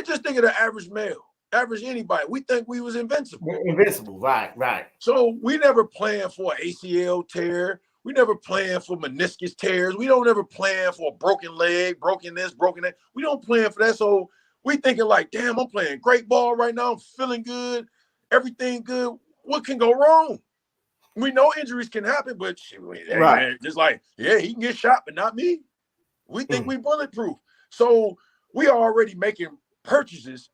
just think of the average male, average anybody. We think we was invincible. Invincible, right. So we never plan for an ACL tear. We never plan for meniscus tears. We don't ever plan for a broken leg, broken this, broken that. We don't plan for that. So we thinking like, damn, I'm playing great ball right now. I'm feeling good. Everything good. What can go wrong? We know injuries can happen, but man, just like, yeah, he can get shot, but not me. We think we bulletproof. So we are already making purchases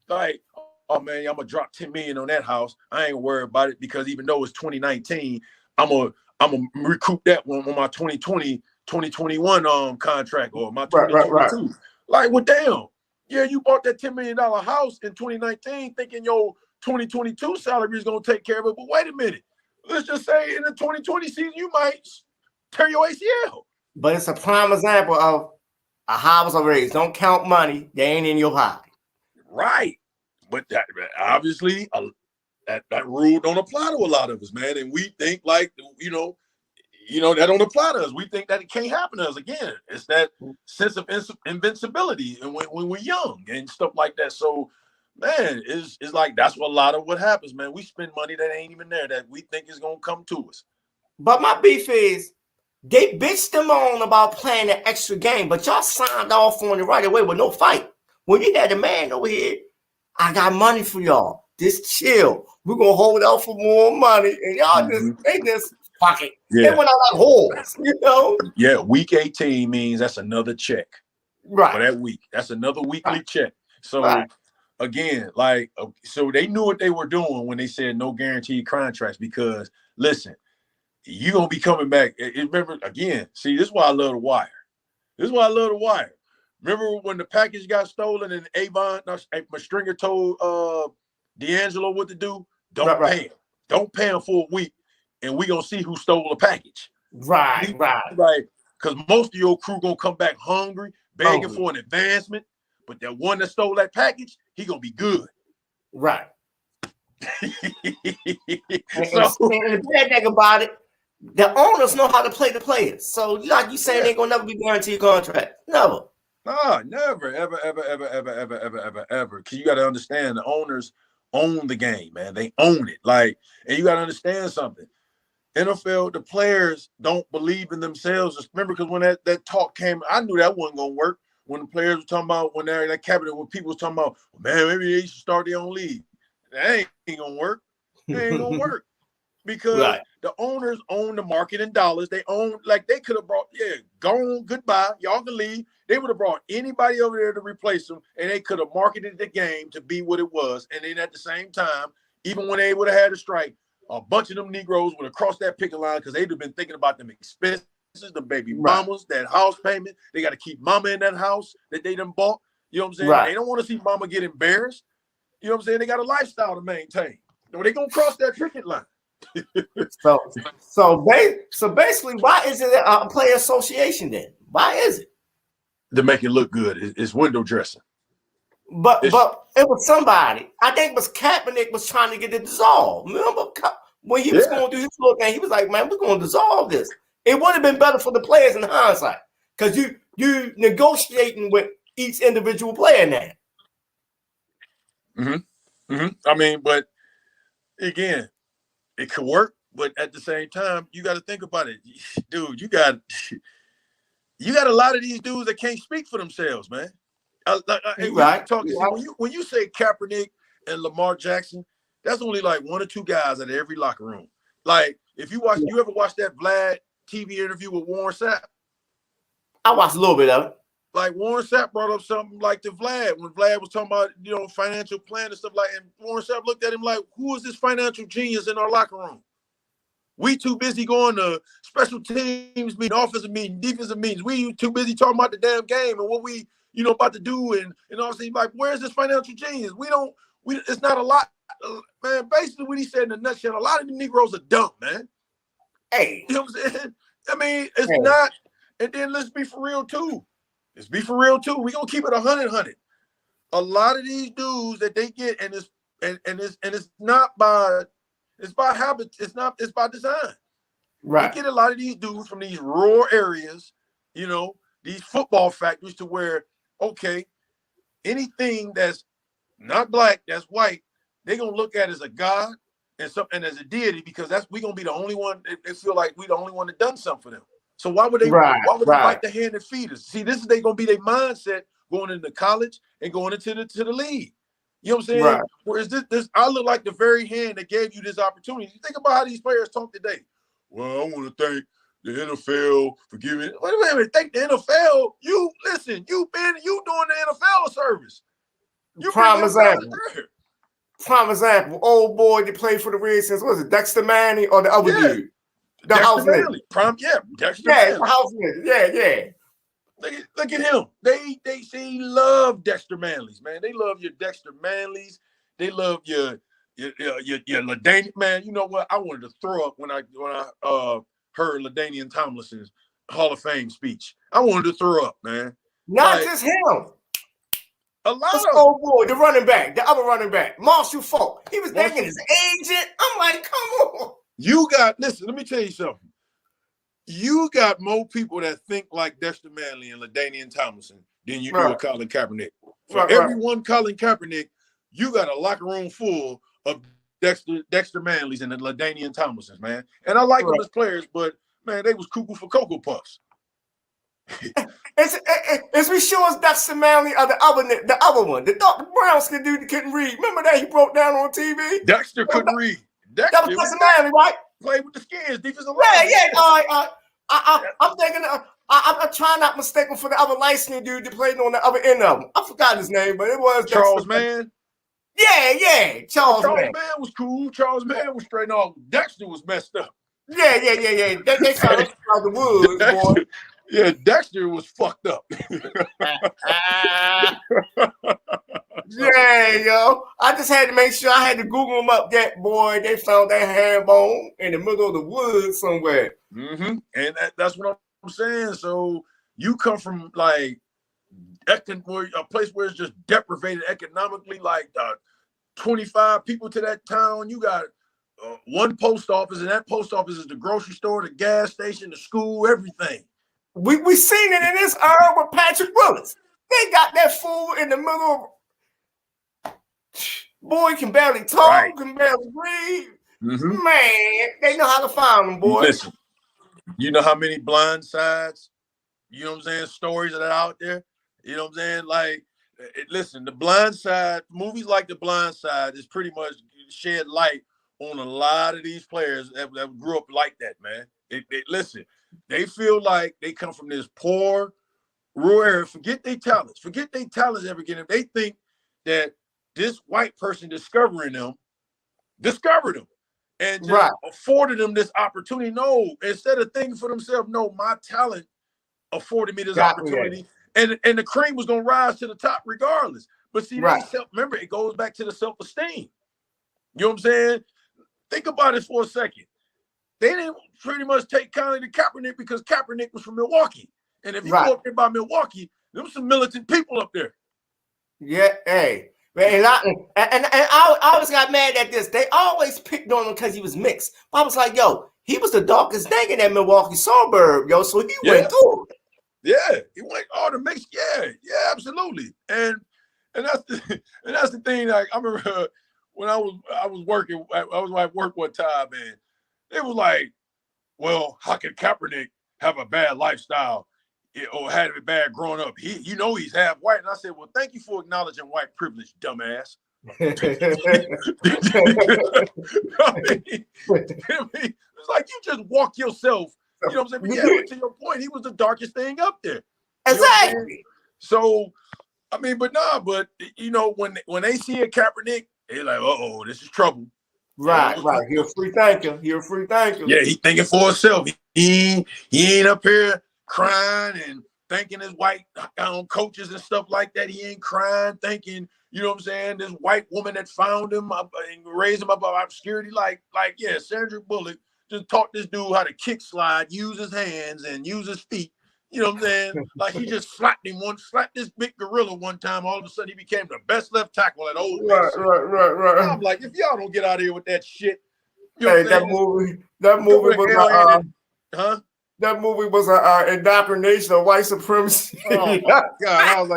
like, oh, man, I'm going to drop $10 million on that house. I ain't worried about it because even though it's 2019, I'm going to recoup that one on my 2021 contract or my 2022. Right. Like, well, damn. Yeah, you bought that $10 million house in 2019 thinking your 2022 salary is going to take care of it. But wait a minute. Let's just say in the 2020 season, you might tear your ACL. But it's a prime example of a house of raised. Don't count money. They ain't in your pocket. Right. But that obviously that rule don't apply to a lot of us, man. And we think like, that don't apply to us. We think that it can't happen to us again. It's that sense of invincibility and when we're young and stuff like that. So, man, it's like that's what a lot of what happens, man. We spend money that ain't even there that we think is gonna come to us. But my beef is they bitched them on about playing an extra game, but y'all signed off on it right away with no fight. When you had a man over here I got money for y'all. Just chill. We're gonna hold out for more money, and y'all just fuck it. Yeah. They went out like whores, you know. Yeah, week 18 means that's another check. Right. For that week. That's another weekly check. So again, like, so they knew what they were doing when they said no guaranteed contracts, because listen, you're gonna be coming back. Remember, again, see, this is why I love the wire. This is why I love the wire. Remember when the package got stolen and Stringer told D'Angelo what to do? Don't pay him. Don't pay him for a week, and we gonna see who stole the package. Right. Because most of your crew gonna come back hungry, begging for an advancement. But that one that stole that package, he gonna be good. Right. And the bad thing about it, the owners know how to play the players. So, like you saying, they're gonna never be guaranteed contract. Never. Nah, never, ever. Because you got to understand, the owners own the game, man. They own it. Like, and you got to understand something. NFL, the players don't believe in themselves. Remember, because when that talk came, I knew that wasn't gonna work. When the players were talking about, when they're in that cabinet, when people was talking about, man, maybe they should start their own league. That ain't gonna work. It ain't gonna work. Because the owners own the market in dollars. They own, like, they could have brought, gone, goodbye, y'all can leave. They would have brought anybody over there to replace them, and they could have marketed the game to be what it was. And then at the same time, even when they would have had a strike, a bunch of them Negroes would have crossed that picket line, because they'd have been thinking about them expenses, the baby mamas, that house payment. They got to keep mama in that house that they done bought. You know what I'm saying? They don't want to see mama get embarrassed. You know what I'm saying? They got a lifestyle to maintain. So they gonna cross that picket line. so basically, why is it a player association then? Why is it? To make it look good. It's window dressing. But it was somebody. I think it was Kaepernick was trying to get it dissolved. Remember when he was going to do his little thing? He was like, "Man, we're going to dissolve this." It would have been better for the players in hindsight, because you negotiating with each individual player now. I mean, but again, it could work, but at the same time, you got to think about it, dude. You got a lot of these dudes that can't speak for themselves, man. When you say Kaepernick and Lamar Jackson, that's only like one or two guys out of every locker room. Like, if you ever watch that Vlad TV interview with Warren Sapp? I watched a little bit of it. Like, Warren Sapp brought up something like to Vlad when Vlad was talking about, financial plan and stuff like that. And Warren Sapp looked at him like, who is this financial genius in our locker room? We too busy going to special teams meeting, offensive meeting, defensive meetings. We too busy talking about the damn game and what we, about to do. And obviously, like, where's this financial genius? It's not a lot, man. Basically, what he said in a nutshell, a lot of the Negroes are dumb, man. Hey. You know what I'm saying? I mean, it's not. And then let's be for real, too. We're going to keep it 100. A lot of these dudes that they get, and it's not by, it's by habit. It's by design. Right. They get a lot of these dudes from these rural areas, these football factories, to where, okay, anything that's not black, that's white, they're going to look at as a god and as a deity, because we're going to be the only one. They feel like we the only one that done something for them. So why would they bite the hand and feed us? See, they're going to be their mindset going into college and going into the league. You know what I'm saying? Right. Whereas this, I look like the very hand that gave you this opportunity. You think about how these players talk today. Well, I want to thank the NFL for giving. Wait a minute, thank the NFL. You've doing the NFL a service. Prime example. Old boy that played for the Redskins. Was it Dexter Manley or the other dude? Dexter Manley. Dexter Manley. The house nigga. Yeah. Look at him. They love Dexter Manleys, man. They love your Dexter Manleys. They love your LaDainian, man. You know what? I wanted to throw up when I heard LaDainian Tomlinson's Hall of Fame speech. I wanted to throw up, man. Not just him. A lot of old boy, the running back, the other running back, Marshall Falk. He was thinking his agent. I'm like, come on. Listen, let me tell you something. You got more people that think like Dexter Manley and LaDainian Tomlinson than you do with Colin Kaepernick. For every one Colin Kaepernick, you got a locker room full of Dexter Manleys and the LaDainian Tomlinsons, man. And I like them as players, but, man, they was cuckoo for Cocoa Puffs. As we show us Dexter Manley or the other one, the brown skin dude that couldn't read. Remember that he broke down on TV? Dexter couldn't read. That was Dexter Manley, right? Played with the Skins, defensive line. Yeah. I'm thinking. I'm trying not mistaken for the other light skinned dude that played on the other end of him. I forgot his name, but it was Charles Mann. Yeah. Charles Mann was cool. Charles Mann was straight off. Dexter was messed up. Yeah. They found him out the woods, boy. Yeah, Dexter was fucked up. Yeah, yo. I just had to make sure I had to Google them up. That boy, they found that hand bone in the middle of the woods somewhere. Mm-hmm. And that's what I'm saying. So you come from like a place where it's just deprivated economically, like 25 people to that town. You got one post office, and that post office is the grocery store, the gas station, the school, everything. We seen it in this era with Patrick Willis. They got that fool in the middle of boy can barely talk, right. Can barely read. Mm-hmm. Man, they know how to find them, boy. Listen, you know how many blind sides, you know what I'm saying, stories that are out there? You know what I'm saying? Like, listen, the Blind Side, movies like The Blind Side is pretty much shed light on a lot of these players that grew up like that, man. Listen, they feel like they come from this poor, rural area. Forget their talents ever again. If they think that this white person discovered them and just afforded them this opportunity. No, instead of thinking for themselves, no, my talent afforded me this opportunity. And the cream was going to rise to the top regardless. But see, remember, it goes back to the self-esteem. You know what I'm saying? Think about it for a second. They didn't pretty much take kindly to Kaepernick because Kaepernick was from Milwaukee. And if you go up there by Milwaukee, there was some militant people up there. Yeah, hey. And I always got mad at this. They always picked on him because he was mixed. I was like, yo, he was the darkest thing in that Milwaukee suburb, yo. So he went through it. Yeah, he went all the mix. Yeah, absolutely. And that's the thing. Like I remember when I was working, I was at work one time, and it was like, well, how can Kaepernick have a bad lifestyle or had it bad growing up? He's half white. And I said, well, thank you for acknowledging white privilege, dumbass. It's like you just walk yourself. You know what I'm saying? But yeah, but to your point, he was the darkest thing up there. Exactly. So, I mean, but you know, when they see a Kaepernick, they're like, uh-oh, this is trouble. Right. He a free thinker. Yeah, he thinking for himself. He ain't up here crying and thanking his white coaches and stuff like that. He ain't crying, thinking, you know what I'm saying, this white woman that found him up and raised him up out of obscurity. Like, yeah, Sandra Bullock just taught this dude how to kick slide, use his hands and use his feet. You know what I'm saying? Like he just slapped this big gorilla one time. All of a sudden he became the best left tackle at Ole Miss. Right. I'm like, if y'all don't get out of here with that shit. You know that movie was that movie was an indoctrination of white supremacy. Oh my God. I was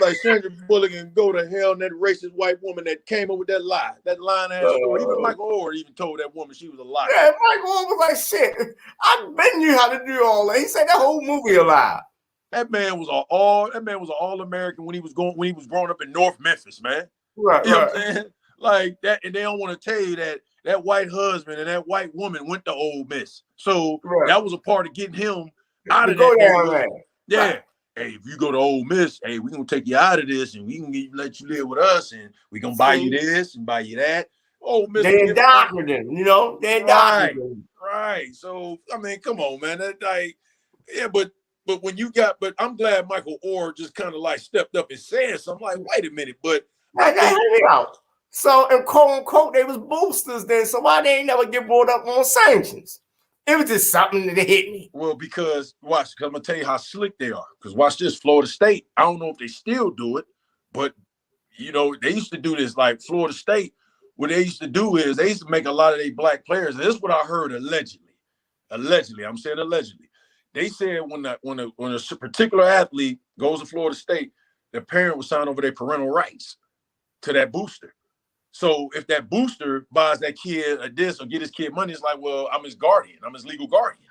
like, Sandra Bullock can go to hell, and that racist white woman that came up with that lie. That line ass story. Even Michael Orr even told that woman she was a liar. Yeah, Michael Orr was like, shit, I bet you how to do all that. He said that whole movie a lie. That man was an all-American when he was growing up in North Memphis, man. Right. You know what I'm saying? Like that, and they don't want to tell you that white husband and that white woman went to Ole Miss. So that was a part of getting him out of that area. Yeah. Right. Hey, if you go to Ole Miss, hey, we're going to take you out of this and we can let you live with us and we're going to buy you this and buy you that. Ole Miss. They indoctrinated them, you know? They indoctrinated them. Right. So, I mean, come on, man. But when you but I'm glad Michael Orr just kind of like stepped up and said something. Like, wait a minute, but so, and quote unquote, they was boosters then. So why they ain't never get brought up on sanctions? It was just something that hit me. Well, because I'm gonna tell you how slick they are. Because watch this, Florida State. I don't know if they still do it, but you know they used to do this. Like Florida State, what they used to do is they used to make a lot of their black players. And this is what I heard allegedly. I'm saying allegedly. They said when a particular athlete goes to Florida State, the parent will sign over their parental rights to that booster. So if that booster buys that kid a this or get his kid money, it's like, well, I'm his guardian. I'm his legal guardian.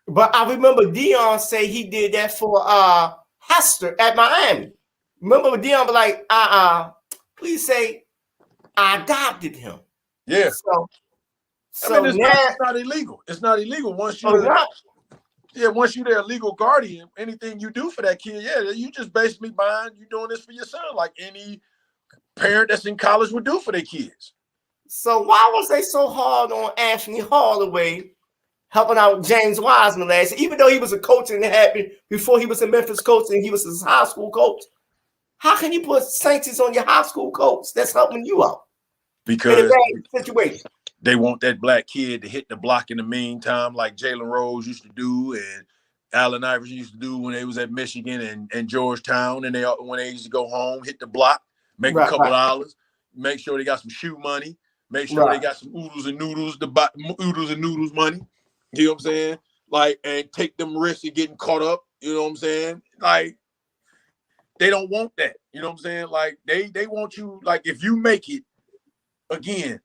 But I remember Deion say he did that for Hester at Miami. Remember Deion was like, please say I adopted him. Yeah. So I mean, now it's not illegal. It's not illegal once you're once you're their legal guardian. Anything you do for that kid, you just basically you're doing this for your son, like any parent that's in college would do for their kids. So why was they so hard on Anthony Holloway helping out James Wiseman last year, even though he was a coach and it happened before he was a Memphis coach and he was his high school coach? How can you put sanctions on your high school coach that's helping you out? Because in a bad situation. They want that black kid to hit the block in the meantime, like Jalen Rose used to do and Allen Iverson used to do when they was at Michigan and Georgetown, and when they used to go home, hit the block, make a couple dollars, make sure they got some shoe money, make sure they got some oodles and noodles money. You know what I'm saying? Like, and take them risks of getting caught up. You know what I'm saying? Like, they don't want that. You know what I'm saying? Like, they want you, like, if you make it, again,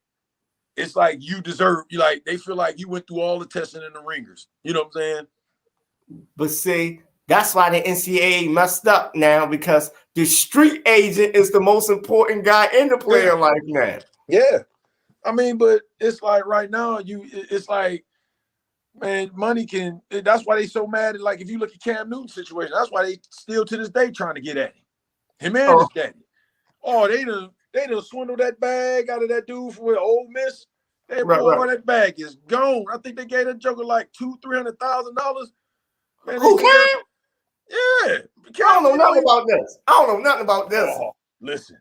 it's like you deserve, they feel like you went through all the testing and the ringers. You know what I'm saying? But see, that's why the NCAA messed up now, because the street agent is the most important guy in the player life now. Yeah. I mean, but it's like right now, it's like, man, money that's why they so mad. Like, if you look at Cam Newton's situation, that's why they still to this day trying to get at him and his daddy. Oh, they done swindled that bag out of that dude for Ole Miss. That bag is gone. I think they gave that joker like $200,000-$300,000. Who Cam? Yeah. I don't know nothing about this. Oh, listen,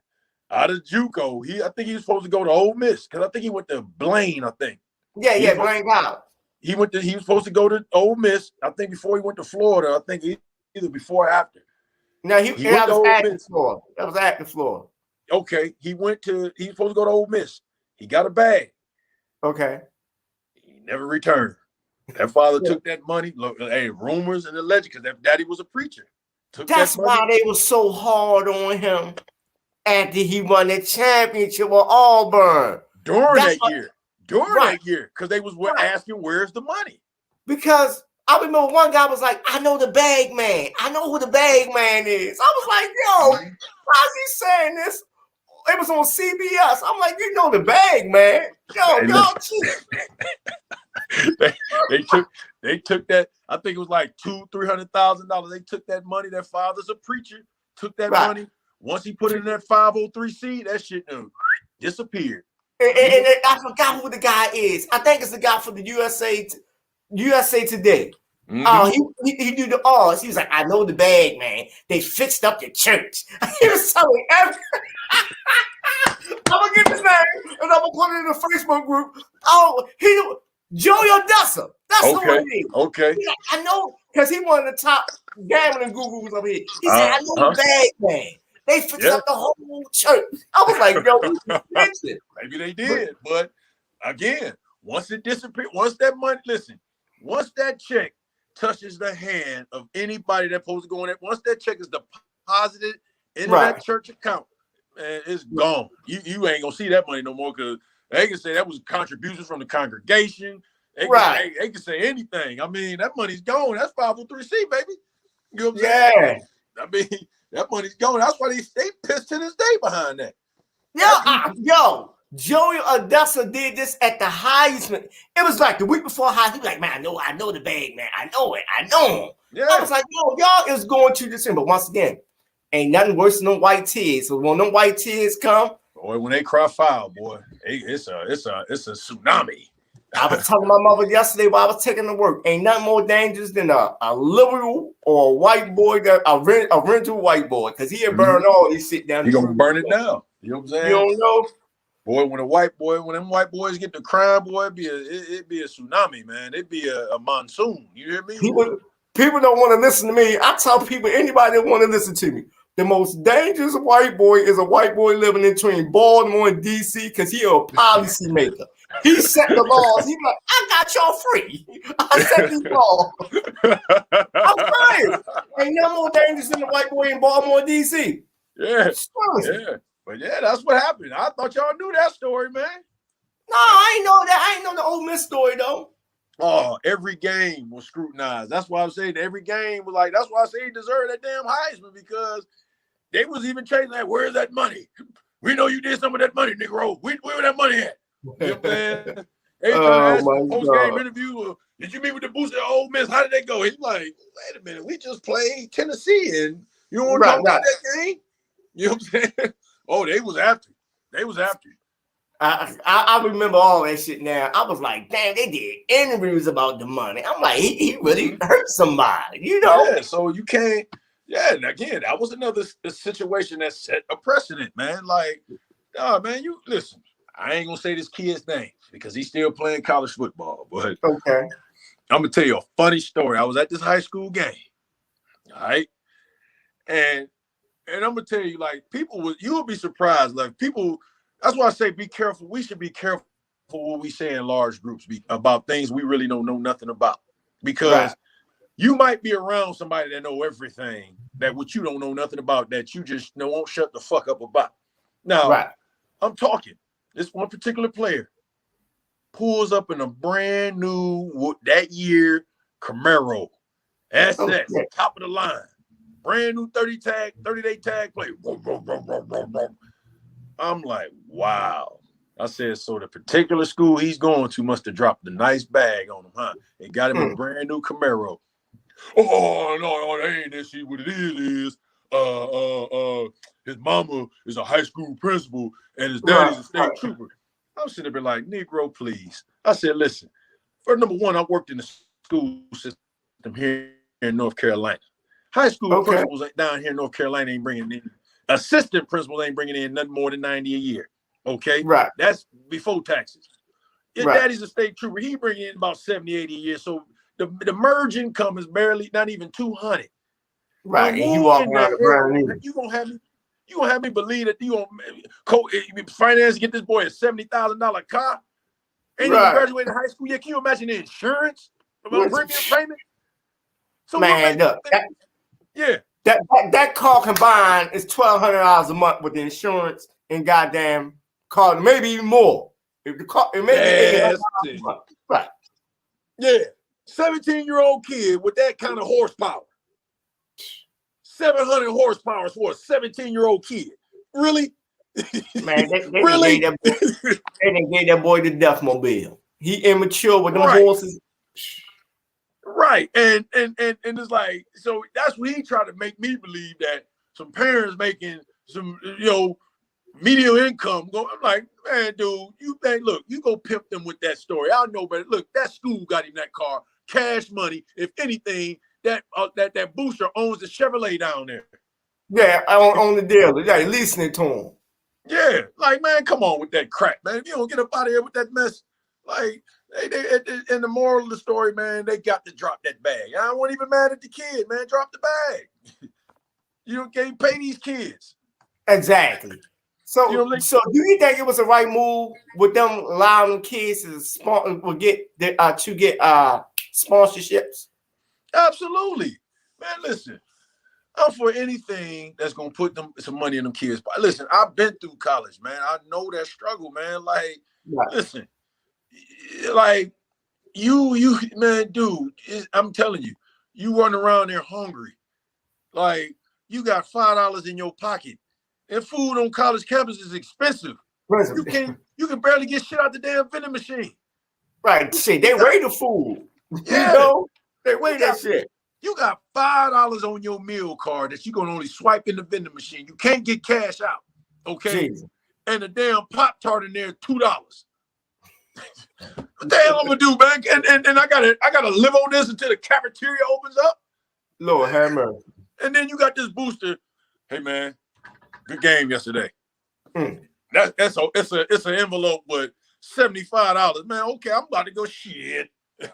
out of JUCO, I think he was supposed to go to Ole Miss because I think he went to Blaine. I think. Yeah, Blaine College. He was supposed to go to Ole Miss. I think before he went to Florida. I think either before or after. No, that was active Florida. That was active Florida. Okay, he was supposed to go to Ole Miss. He got a bag. Okay. He never returned. That father took that money. Look, hey, rumors and alleged, because that daddy was a preacher. That's why they were so hard on him after he won the championship with Auburn. During that year, because they was asking, where's the money? Because I remember one guy was like, I know the bag man. I know who the bag man is. I was like, yo, how's he saying this? It was on CBS. I'm like, you know the bag man. Yo, y'all cheap. They took that. I think it was like $200,000-$300,000. They took that money. That father's a preacher. Took that money. Once he put it in that 503C, that shit disappeared. And I forgot who the guy is. I think it's the guy for the USA Today. Mm-hmm. He do the R's. He was like, I know the bag, man. They fixed up the church. He was telling everything. I'm gonna get his name and I'm gonna put it in the Facebook group. Oh, Joey Odessa. That's who it is. Okay. Like, I know, because he one of the top gambling gurus up here. He said, I know the bag, man. They fixed up the whole church. I was like, yo, maybe they did, but again, once it disappeared, once that check touches the hand of anybody that's supposed to go in there, once that check is deposited into that church account, man, it's gone. You ain't gonna see that money no more, because they can say that was contributions from the congregation. They can say anything. I mean, that money's gone. That's 503C, baby. You know what I'm saying? I mean, that money's gone. That's why they pissed to this day behind that. Joey Odessa did this at the Heisman. It was like the week before Heisman. He was like, man, I know the bag, man. I know it. I know him. Yeah. I was like, y'all is going to this thing. But once again, ain't nothing worse than them white tears. So when them white tears come, boy, when they cry foul, boy, it's a tsunami. I was telling my mother yesterday while I was taking to work, ain't nothing more dangerous than a liberal or a white boy, a rental white boy, because he'll burn all his shit down. He gonna burn it down. You know what I'm saying? You don't know? Boy, when them white boys get to crime, boy, it'd be a tsunami, man. It'd be a monsoon. You hear me? People don't want to listen to me. I tell people, anybody that want to listen to me, the most dangerous white boy is a white boy living in between Baltimore and DC, because he a policy maker. He set the laws. He's like, I got y'all free. I set these laws. I'm serious. Ain't no more dangerous than the white boy in Baltimore, DC. Yeah. But that's what happened. I thought y'all knew that story, man. No, I ain't know that. I ain't know the Ole Miss story though. Oh, every game was scrutinized. That's why I'm saying every game was like, that's why I say he deserved that damn Heisman, because they was even chasing that. Where's that money? We know you did some of that money, Negro. Where that money at? You know what I'm saying? They trying to ask him post-game interview, did you meet with the booster at Ole Miss? How did they go? He's like, wait a minute, we just played Tennessee, and you don't want to talk about that game? You know what I'm saying? Oh, they was after you. They was after you. I remember all that shit now. I was like, damn, they did interviews about the money. I'm like, he really hurt somebody, you know? Yeah, so you can't. Yeah, and again, that was another situation that set a precedent, man. Like, man, you listen. I ain't gonna say this kid's name because he's still playing college football. But okay, I'm gonna tell you a funny story. I was at this high school game, all right, and I'm gonna tell you, like, you would be surprised. Like, people. That's why I say be careful. We should be careful what we say in large groups about things we really don't know nothing about, because you might be around somebody that know everything that what you don't know nothing about, that you just won't shut the fuck up about. Now, I'm talking. This one particular player pulls up in a brand new that year Camaro SS, top of the line, brand new 30-day tag play. I'm like, wow. I said, so the particular school he's going to must have dropped a nice bag on him, huh? And got him a brand new Camaro. Oh, no, that ain't that shit. What it is his mama is a high school principal and his daddy's a state trooper. I'm sitting there like, Negro, please. I said, listen, for number one, I worked in the school system here in North Carolina. High school principals down here in North Carolina ain't bringing in. Assistant principals ain't bringing in nothing more than 90 a year. Okay? Right. That's before taxes. Your daddy's a state trooper. He bringing in about 70, 80 a year. So the merge income is barely not even 200. Right. And you walk around you gonna have me believe that you gonna finance get this boy a $70,000 car? Ain't even graduated high school yet. Can you imagine the insurance? Premium payment? So man, look, that car combined is $1,200 a month with the insurance and goddamn car, maybe even more. If the car, it may be $800 a month. Right. Yeah. 17-year-old kid with that kind of horsepower. 700 horsepower for a 17-year-old kid. Really? Man, they really? They gave that boy the Deathmobile. He immature with them horses. Right. And it's like, so that's what he tried to make me believe, that some parents making some, medium income. I'm like, man, dude, you go pimp them with that story. I know, but look, that school got him that car, cash money. If anything, that booster owns the Chevrolet down there. Yeah, on the deal. Yeah, leasing it to him. Yeah, like, man, come on with that crap, man. If you don't get up out of here with that mess, like, and the moral of the story, man, they got to drop that bag. I wasn't even mad at the kid, man. Drop the bag. You can't pay these kids. Exactly. So do you think it was the right move with them allowing kids to get sponsorships? Absolutely, man. Listen, I'm for anything that's gonna put them some money in them kids. But listen, I've been through college, man. I know that struggle, man. Like, listen, like you, man, dude. I'm telling you, you run around there hungry, like you got $5 in your pocket. And food on college campus is expensive. You can barely get shit out the damn vending machine. Right. Shit, they weigh the food. Yeah. They weigh that shit. You got $5 on your meal card that you're gonna only swipe in the vending machine. You can't get cash out. Okay. Jesus. And the damn Pop-Tart in there is $2. What the hell I'm gonna do, man? And I gotta live on this until the cafeteria opens up. Lord have mercy. And then you got this booster. Hey, man. Good game yesterday. It's an envelope with $75. Man, okay, I'm about to go shit. I'm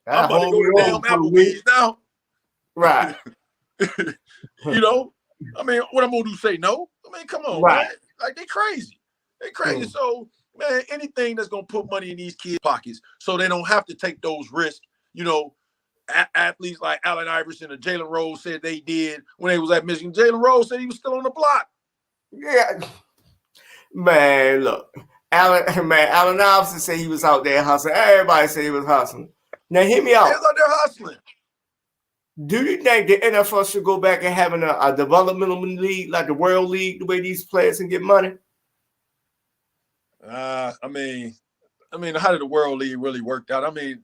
about to go to damn Applebee's now. Right. I mean, what I'm gonna do? Say no? I mean, come on, man. Like, they crazy. They crazy. So, man, anything that's gonna put money in these kids' pockets so they don't have to take those risks, athletes like Allen Iverson and Jalen Rose said they did when they was at Michigan. Jalen Rose said he was still on the block. Yeah, man. Look, Allen Iverson said he was out there hustling. Everybody said he was hustling. Now, hear me out. They're out there hustling. Do you think the NFL should go back and having a developmental league like the World League, the way these players can get money? I mean, how did the World League really work out? I mean,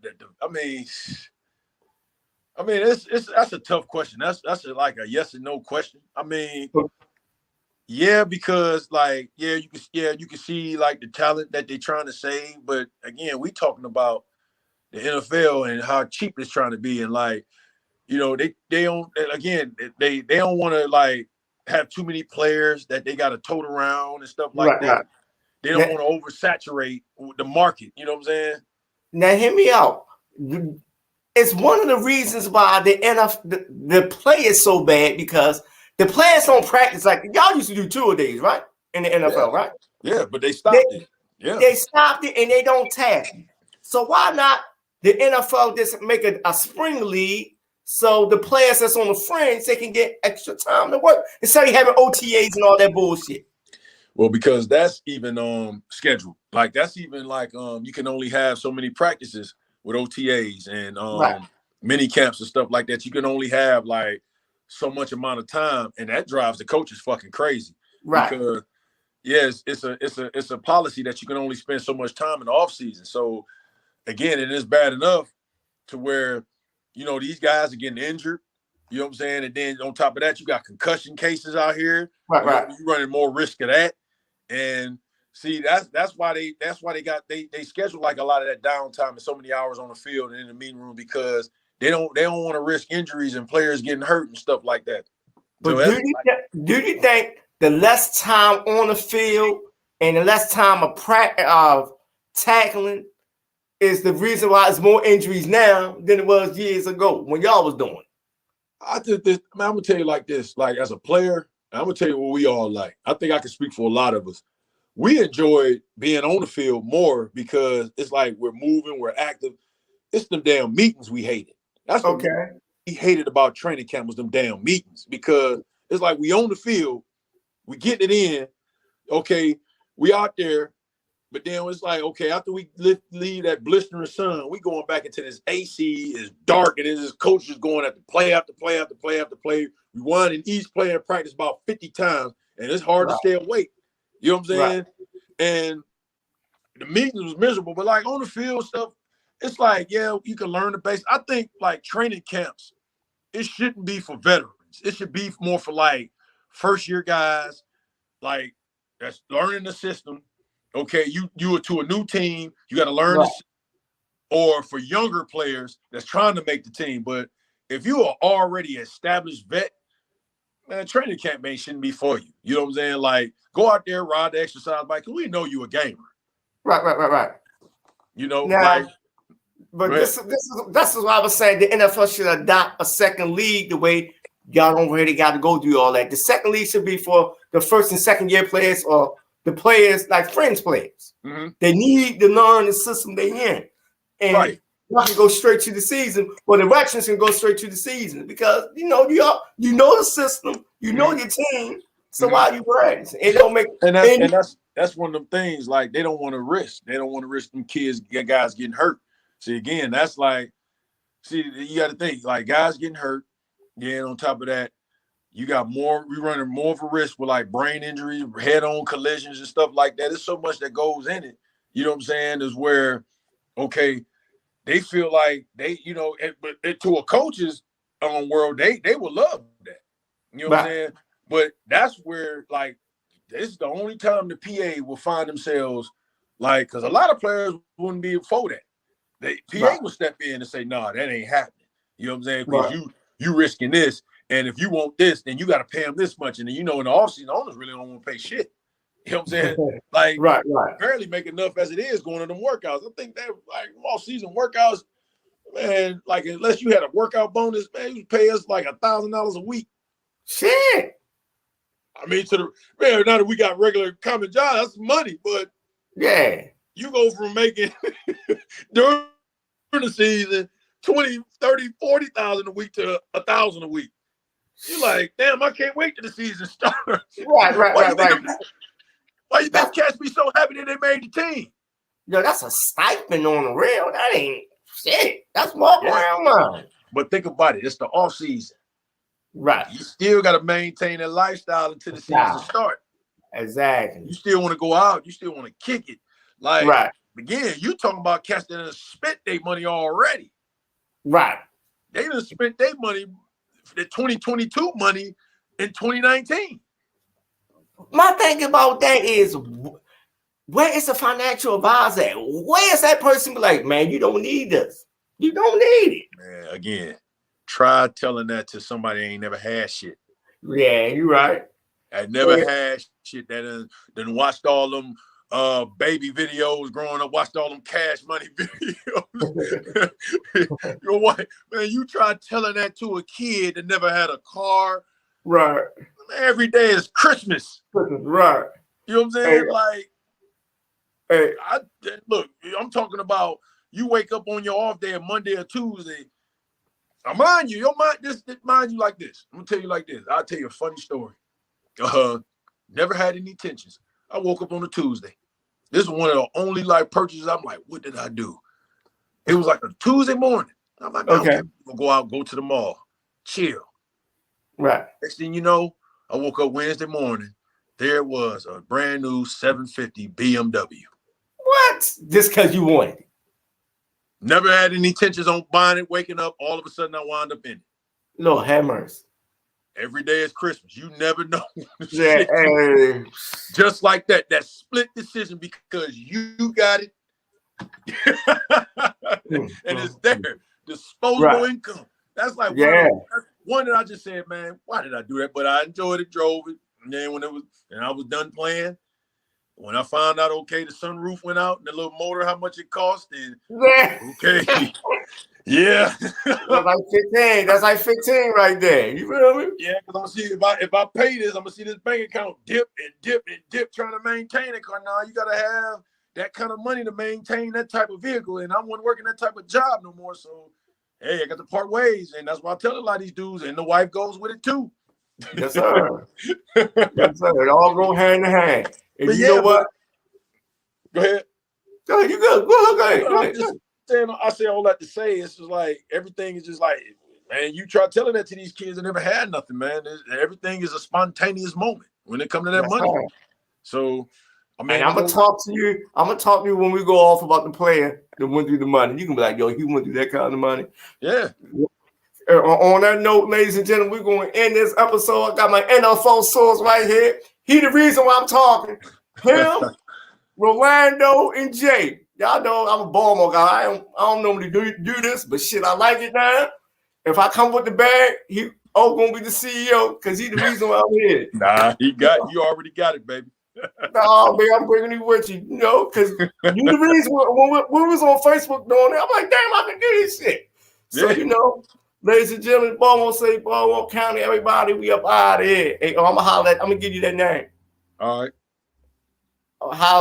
that's a tough question. That's like a yes and no question. I mean, yeah, because like, you can see like the talent that they're trying to save, but again, we talking about the NFL and how cheap it's trying to be, and like, they don't, again, they don't want to like have too many players that they got to tote around and stuff like that. Right. They don't want to oversaturate the market. You know what I'm saying? Now, hear me out. It's one of the reasons why the NFL, the play is so bad, because the players don't practice like y'all used to do 2-a-days, right? In the NFL, right? Yeah, but they stopped it. Yeah, they stopped it and they don't tackle. So why not the NFL just make a spring league so the players that's on the fringe, they can get extra time to work instead of having OTAs and all that bullshit? Well, because that's even scheduled. Like that's even like you can only have so many practices with OTAs and mini camps and stuff like that. You can only have like so much amount of time, and that drives the coaches fucking crazy. Right. Because it's a policy that you can only spend so much time in the off season. So again, it is bad enough to where these guys are getting injured. You know what I'm saying? And then on top of that, you got concussion cases out here. Right. You're running more risk of that. And see, that's why they schedule like a lot of that downtime and so many hours on the field and in the meeting room, because they don't want to risk injuries and players getting hurt and stuff like that. But do you think the less time on the field and the less time of tackling is the reason why it's more injuries now than it was years ago when y'all was doing? I think this. I'm gonna tell you like this. Like as a player, I'm gonna tell you what we all like. I think I can speak for a lot of us. We enjoyed being on the field more because it's like we're moving, we're active. It's them damn meetings we hated. That's what we hated about training camp, was them damn meetings, because it's like we on the field, we getting it in. Okay, we out there. But then it's like, okay, after we leave that blistering sun, we going back into this AC. It's dark, and this coach is going after play after play after play after play. We won in each play in practice about 50 times, and it's hard to stay awake. You know what I'm saying? Right. And the meetings was miserable, but like on the field stuff, it's like, yeah, you can learn the basics. I think like training camps, it shouldn't be for veterans. It should be more for like first year guys, like that's learning the system. Okay, you are to a new team, you got to learn this, or for younger players that's trying to make the team. But if you are already established vet, man, training camp shouldn't be for you. You know what I'm saying? Like, go out there, ride the exercise bike, because we know you a gamer. Right. But this is why I was saying the NFL should adopt a second league the way y'all don't really got to go do all that. The second league should be for the first and second year players, or the players like fringe players. Mm-hmm. They need to learn the system they in. And you can go straight to the season, or the veterans can go straight to the season, because you know the system, you know your team. So why you practicing? It don't make that's one of them things, like they don't want to risk. They don't want to risk them guys getting hurt. See, again, that's like, you got to think, like, guys getting hurt. Yeah, on top of that, we running more of a risk with like brain injuries, head-on collisions and stuff like that. There's so much that goes in it. You know what I'm saying? Is where, okay, they feel like they, but to a coach's world, they would love that. You know what I'm saying? But that's where, like, this is the only time the PA will find themselves, like, because a lot of players wouldn't be for that. The PA will step in and say, "Nah, that ain't happening." You know what I'm saying? Because you risking this. And if you want this, then you got to pay them this much. And then, in the offseason, owners really don't want to pay shit. You know what I'm saying? Like, barely make enough as it is going to them workouts. I think that, like, off-season workouts, man, like, unless you had a workout bonus, man, you pay us like $1,000 a week. Shit. I mean, now that we got regular common jobs, that's money. But you go from making during the season 20, 30, 40,000 a week to 1,000 a week. You're like, damn, I can't wait till the season starts. Right. Why you think cats be so happy that they made the team? Yo, that's a stipend on the real. That ain't shit, that's walk around mine. But think about it. It's the off season. Right. You still got to maintain that lifestyle until the season start. Exactly. You still want to go out. You still want to kick it. Like, again, you talking about cats that done spent their money already. Right. They done spent their money, the 2022 money in 2019. My thing about that is, where is the financial advisor at? Where is that person like, man, you don't need this. You don't need it. Man, again, try telling that to somebody that ain't never had shit. Yeah, you're right. I never had shit that done watched all them baby videos growing up, watched all them Cash Money videos. You know what, man? You try telling that to a kid that never had a car. Right. Every day is Christmas. Right. You know what I'm saying? Look, I'm talking about you wake up on your off day, a Monday or Tuesday. I mind you, mind you like this. I'm gonna tell you like this. I'll tell you a funny story. Never had any tensions. I woke up on a Tuesday. This is one of the only purchases. I'm like, what did I do? It was like a Tuesday morning. I'm like, okay, we'll go out, go to the mall, chill. Right. Next thing you know, I woke up Wednesday morning. There was a brand new 750 BMW. What? Just because you wanted it? Never had any intentions on buying it, waking up. All of a sudden, I wound up in it. Lord have mercy. Every day is Christmas. You never know. Yeah, just like that. That split decision because you got it. And it's there. Disposable income. That's like one that I just said, man, why did I do that? But I enjoyed it, drove it. And then and I was done playing, when I found out, okay, the sunroof went out and the little motor, how much it cost, and okay. Yeah. That's like 15. That's like 15 right there. You feel me? Yeah, because I'm gonna see if I pay this, I'm gonna see this bank account dip and dip and dip trying to maintain it. Cause now you gotta have that kind of money to maintain that type of vehicle. And I wasn't working that type of job no more. So hey, I got to part ways. And that's why I tell a lot of these dudes, and the wife goes with it too. Yes, sir. Yes, sir. It all go hand in hand. And you know what? Go ahead. Go ahead. You good. Go ahead. I say all that to say, it's just like everything is just like, man, you try telling that to these kids that never had nothing, man. Everything is a spontaneous moment when it comes to that money. Right. So, I mean, and I'm gonna talk to you. I'm gonna talk to you when we go off about the player that went through the money. You can be like, yo, he went through that kind of money. Yeah. On that note, ladies and gentlemen, we're going to end this episode. I got my NFL source right here. He the reason why I'm talking. Him, Rolando, and Jay. Y'all know I'm a Baltimore guy. I don't normally do this, but shit, I like it now. If I come with the bag, he gonna be the CEO because he the reason why I'm here. Nah, you already got it, baby. No, man, I'm bringing you with you, you know, because you the reason when we was on Facebook doing it, I'm like, damn, I can do this shit. So, you know, ladies and gentlemen, Baltimore County, everybody, we up out of here. Hey, I'm gonna give you that name. All right. How